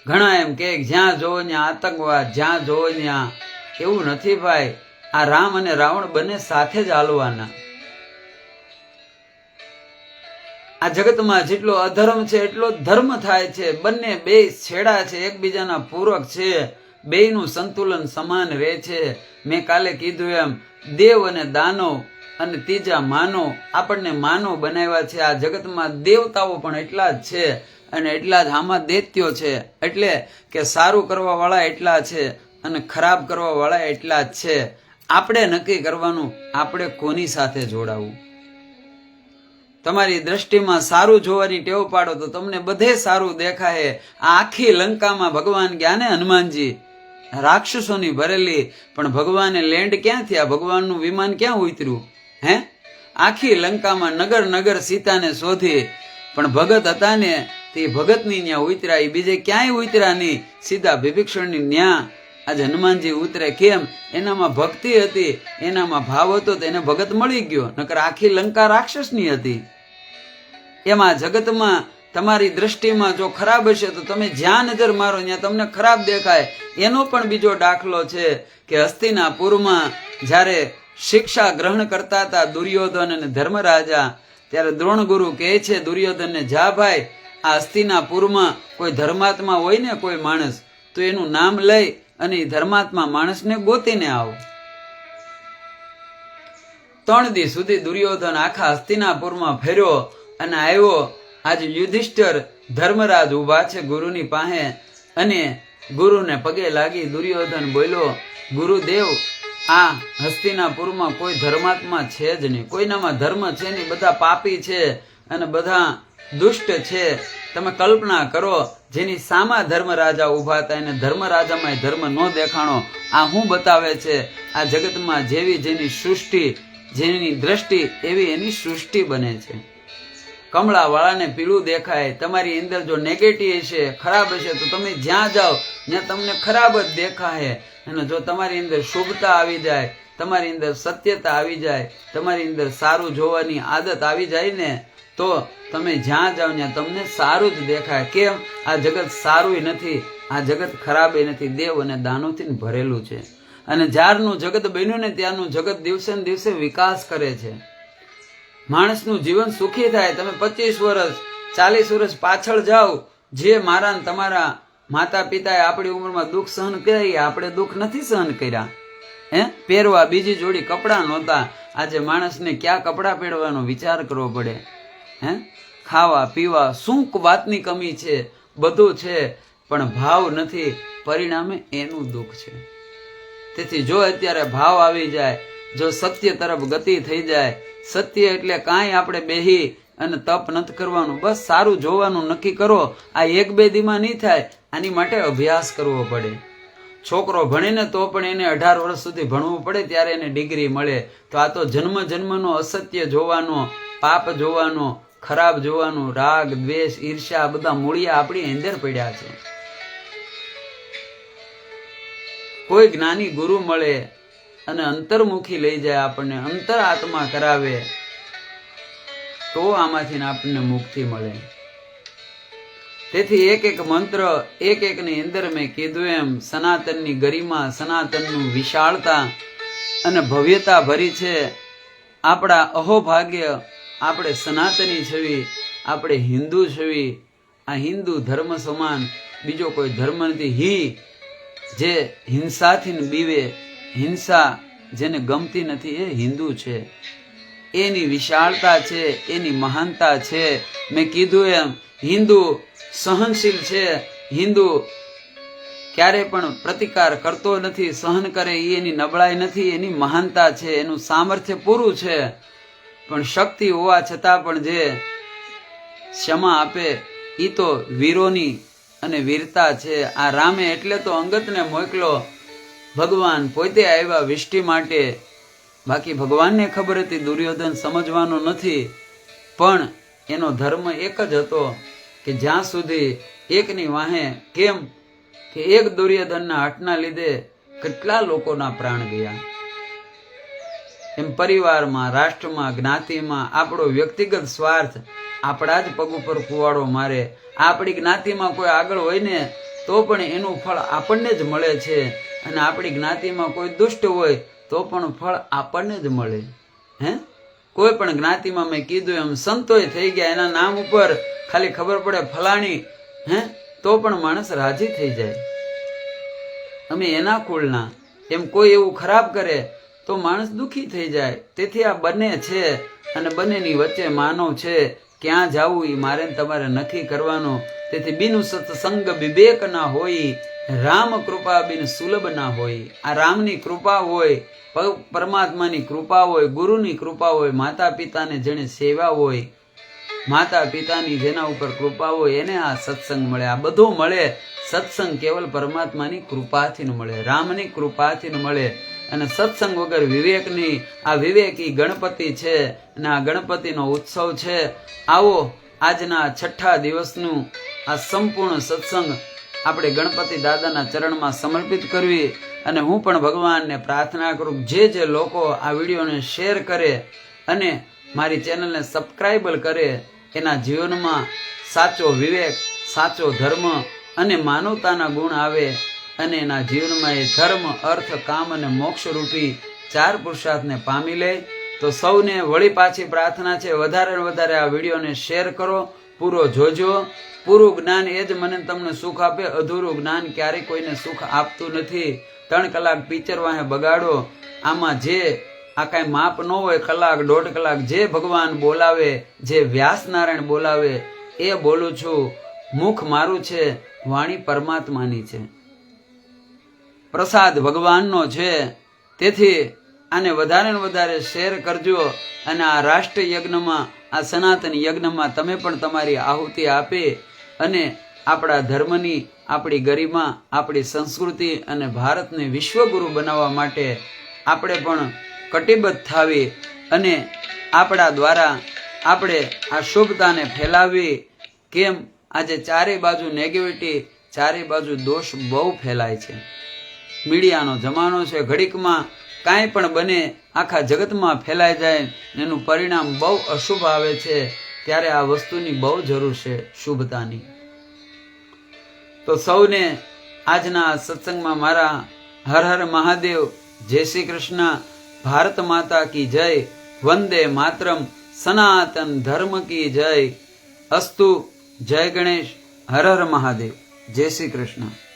ઘણા એમ કે જ્યાં જોવો ત્યાં આતંકવાદ, જ્યાં જોવો ત્યાં. એવું નથી ભાઈ. આ રામ અને રાવણ બંને સાથે જ હાલવાના. આ જગતમાં જેટલો અધર્મ છે એટલો ધર્મ થાય છે. બંને બે છેડા છે, એકબીજાના પૂરક છે. બેયનું સંતુલન સમાન રહે છે. મેં કાલે કીધું એમ, દેવ અને દાનવ અને ત્રીજા માનવ. આપણને માનવ બનાવ્યા છે. આ જગતમાં દેવતાઓ પણ એટલા જ છે અને એટલા જ આમાં દૈત્યો છે. એટલે કે સારું કરવા વાળા એટલા છે અને ખરાબ કરવા વાળા એટલા જ છે. આપણે નક્કી કરવાનું આપણે કોની સાથે જોડાવું. તમારી દ્રષ્ટિમાં સારું જોવાની ટેવ પાડો તો તમને બધે સારું દેખાય. આ આખી લંકામાં ભગવાન ગયા ને હનુમાનજી, રાક્ષસોની ભરેલી, પણ ભગવાને લેન્ડ ક્યાં થયા? ભગવાનનું વિમાન ક્યાં ઉતર્યું? આખી લંકામાં નગર નગર સીતાને શોધી, પણ ભગત હતા ને તે ભગતની ન્યા ઉતર્યા. એ બીજે ક્યાંય ઉતર્યા નહીં. સીધા વિભીષણની ન્યા આજે હનુમાનજી ઉતરે. કેમ? એનામાં ભક્તિ હતી, એનામાં ભાવ હતો, તો એને ભગત મળી ગયો. નકર આખી લંકા રાક્ષસની હતી. એમાં જગતમાં તમારી દ્રષ્ટિમાં જો ખરાબ હશે તો તમે જ્યાં નજર મારો ત્યાં તમને ખરાબ દેખાય. એનો પણ બીજો દાખલો છે કે હસ્તિનાપુરમાં જ્યારે શિક્ષા ગ્રહણ કરતા હતા દુર્યોધન અને ધર્મરાજા, ત્યારે દ્રોણગુરુ કહે છે દુર્યોધનને, જા ભાઈ, આ હસ્તિનાપુરમાં કોઈ ધર્માત્મા હોય ને કોઈ માણસ, તો એનું નામ લઈ અને ધર્માત્મા માણસને ગોતીને આવો. 3 દી સુધી દુર્યોધન આખા હસ્તિનાપુરમાં ફેર્યો અને આવ્યો. આજે યુધિષ્ઠિર ધર્મરાજ ઉભા છે ગુરુની પાસે અને ગુરુને પગે લાગી દુર્યોધન બોલ્યો, ગુરુદેવ, આ હસ્તિનાપુરમાં કોઈ ધર્માત્મા છે જ નહીં, કોઈનામાં ધર્મ છે નહીં, બધા પાપી છે અને બધા દુષ્ટ છે. તમે કલ્પના કરો, જેની સામા ધર્મરાજા ઉભા હતા એને ધર્મરાજામાં ધર્મ ન દેખાણો. આ શું બતાવે છે? આ જગતમાં જેવી જેની સૃષ્ટિ, જેની દ્રષ્ટિ એવી એની સૃષ્ટિ બને છે. કમળા વાળાને પીળું દેખાય. તમારી અંદર જો નેગેટિવ હશે, ખરાબ હશે, તો તમે જ્યાં જાઓ ત્યાં તમને ખરાબ જ દેખાય. અને જો તમારી અંદર શુભતા આવી જાય, તમારી અંદર સત્યતા આવી જાય, તમારી અંદર સારું જોવાની આદત આવી જાય ને, તો તમે જ્યાં જાઓ ત્યાં તમને સારું જ દેખાય. કેમ? આ જગત સારું નથી, આ જગત ખરાબ નથી, દેવ અને દાનવથી ભરેલું છે. અને જ્યારનું જગત બન્યું ને ત્યારનું જગત દિવસે ને દિવસે વિકાસ કરે છે. માણસનું જીવન સુખી થાય. તમે 25 વર્ષ 40 વર્ષ પાછળ જાઓ, જે મારા ને તમારા માતા પિતાએ આપણી ઉંમરમાં દુઃખ સહન કર્યા, આપણે દુઃખ નથી સહન કર્યા. પહેરવા બીજી જોડી કપડાં નહોતા. આજે માણસને ક્યાં કપડાં પહેરવાનો વિચાર કરવો પડે. ખાવા પીવા શું વાતની કમી છે, બધું છે, પણ ભાવ નથી. પરિણામે એનું દુઃખ છે. તેથી જો અત્યારે ભાવ આવી જાય, જો સત્ય તરફ ગતિ થઈ જાય, સત્ય એટલે કાંઈ આપણે બેહી અને તપ નથી કરવાનું, બસ સારું જોવાનું નક્કી કરો. આ 1-2 દીમાં નહીં થાય, આની માટે અભ્યાસ કરવો પડે. છોકરો ભણીને તો પણ એને 18 વર્ષ સુધી ભણવું પડે, ત્યારે એને ડિગ્રી મળે. તો આ તો જન્મ જન્મનો અસત્ય જોવાનો, પાપ જોવાનો, ખરાબ જોવાનું, રાગ દ્વેષ ઈર્ષ્યા બધા મૂળિયા આપણી અંદર પડ્યા છે. કોઈ જ્ઞાની ગુરુ મળે અને અંતર્મુખી લઈ જાય, આપણને અંતર આત્મા કરાવે, તો આમાંથી આપણને મુક્તિ મળે. તેથી એક મંત્ર એકની અંદર મેં કીધું એમ સનાતનની ગરિમા, સનાતનનું વિશાળતા અને ભવ્યતા ભરી છે. આપણા અહોભાગ્ય આપણે સનાતની છવી, આપણે હિન્દુ છવી. આ હિન્દુ ધર્મ સમાન બીજો કોઈ ધર્મ નથી. જે હિંસાથી બીવે, હિંસા જેને ગમતી નથી, એ હિન્દુ છે. એની વિશાળતા છે, એની મહાનતા છે. મેં કીધું એમ હિન્દુ સહનશીલ છે. હિન્દુ ક્યારે પણ પ્રતિકાર કરતો નથી, સહન કરે એ એની નબળાઈ નથી, એની મહાનતા છે, એનું સામર્થ્ય પૂરું છે. પણ શક્તિ હોવા છતાં પણ જે ક્ષમા આપે એ તો વીરોની અને વીરતા છે. આ રામે એટલે તો અંગતને મોકલો. ભગવાન પોતે આવ્યા વિષ્ટિ માટે. બાકી ભગવાનને ખબર હતી દુર્યોધન સમજવાનો નથી, પણ એનો ધર્મ એક જ હતો કે જ્યાં સુધી એકની વાહે. કેમ કે એક દુર્યોધનના હટના લીધે કેટલા લોકોના પ્રાણ ગયા. એમ પરિવારમાં, રાષ્ટ્રમાં, જ્ઞાતિમાં આપણો વ્યક્તિગત સ્વાર્થ આપણા જ પગ ઉપર કુવાડો મારે. આપણી જ્ઞાતિમાં કોઈ આગળ હોય ને તો પણ એનું ફળ આપણને જ મળે છે, અને આપણી જ્ઞાતિમાં કોઈ દુષ્ટ હોય તો પણ ફળ આપણને જ મળે. કોઈ પણ જ્ઞાતિમાં મેં કીધું એમ સંતોય થઈ ગયા, એના નામ ઉપર ખાલી ખબર પડે ફલાણી, તો પણ માણસ રાજી થઈ જાય. અમે એના કુળના, એમ કોઈ એવું ખરાબ કરે તો માણસ દુઃખી થઈ જાય. તેથી આ બંને છે, અને બંનેની વચ્ચે માનવ છે. ક્યાં જવું એ મારે તમારે નક્કી કરવાનું. તેથી બિન સત્સંગ વિવેક ના હોય, રામ કૃપા બિન સુલભ ના હોય. આ રામની કૃપા હોય, પરમાત્માની કૃપા હોય, ગુરુની કૃપા હોય, માતા પિતાને જેને સેવા હોય, માતા પિતાની જેના ઉપર કૃપા હોય, એને આ સત્સંગ મળે. આ બધું મળે. સત્સંગ કેવલ પરમાત્માની કૃપાથી મળે, રામની કૃપાથી મળે. અને સત્સંગ વગર વિવેકની. આ વિવેકી ગણપતિ છે, અને આ ગણપતિનો ઉત્સવ છે. આવો આજના 6ઠા દિવસનું આ સંપૂર્ણ સત્સંગ આપણે ગણપતિ દાદાના ચરણમાં સમર્પિત કરવી. અને હું પણ ભગવાનને પ્રાર્થના કરું જે લોકો આ વિડીયોને શેર કરે અને મારી ચેનલને સબસ્ક્રાઇબ કરે, એના જીવનમાં સાચો વિવેક, સાચો ધર્મ અને માનવતાના ગુણ આવે, અને એના જીવનમાં એ ધર્મ, અર્થ, કામ અને મોક્ષ રૂપી 4 પુરુષાર્થને પામી લે. તો સૌને વળી પાછી પ્રાર્થના છે, વધારે ને વધારે આ વિડીયોને શેર કરો, પૂરો જોજો. પૂરું જ્ઞાન એ જ મને તમને સુખ આપે. અધૂરું જ્ઞાન ક્યારેય કોઈને સુખ આપતું નથી. 3 કલાક પિક્ચર વાહે બગાડો. આમાં જે આ કાંઈ માપ ન હોય, કલાક 1.5 કલાક જે ભગવાન બોલાવે, જે વ્યાસ નારાયણ બોલાવે એ બોલું છું. મુખ મારું છે, વાણી પરમાત્માની છે, પ્રસાદ ભગવાનનો છે. તેથી આને વધારે ને વધારે શેર કરજો. અને આ રાષ્ટ્ર યજ્ઞમાં, આ સનાતન યજ્ઞમાં તમે પણ તમારી આહુતિ આપી અને આપણા ધર્મની, આપણી ગરિમા, આપણી સંસ્કૃતિ અને ભારતને વિશ્વગુરુ બનાવવા માટે આપણે પણ કટિબદ્ધ થાવી અને આપણા દ્વારા આપણે આ શુભતાને ફેલાવી. કેમ આજે ચારે બાજુ નેગેટિવિટી, ચારે બાજુ દોષ બહુ ફેલાય છે. મીડિયાનો જમાનો છે, ઘડીકમાં કાંઈ પણ બને આખા જગતમાં ફેલાઈ જાય, એનું પરિણામ બહુ અશુભ આવે છે. ત્યારે આ વસ્તુની બહુ જરૂર છે શુભતાની. તો સૌને આજના આ સત્સંગમાં મારા હર હર મહાદેવ, જય શ્રી કૃષ્ણ, ભારત માતા કી જય, વંદે માતરમ, સનાતન ધર્મ કી જય. અસ્તુ. જય ગણેશ. હર હર મહાદેવ. જય શ્રી કૃષ્ણ.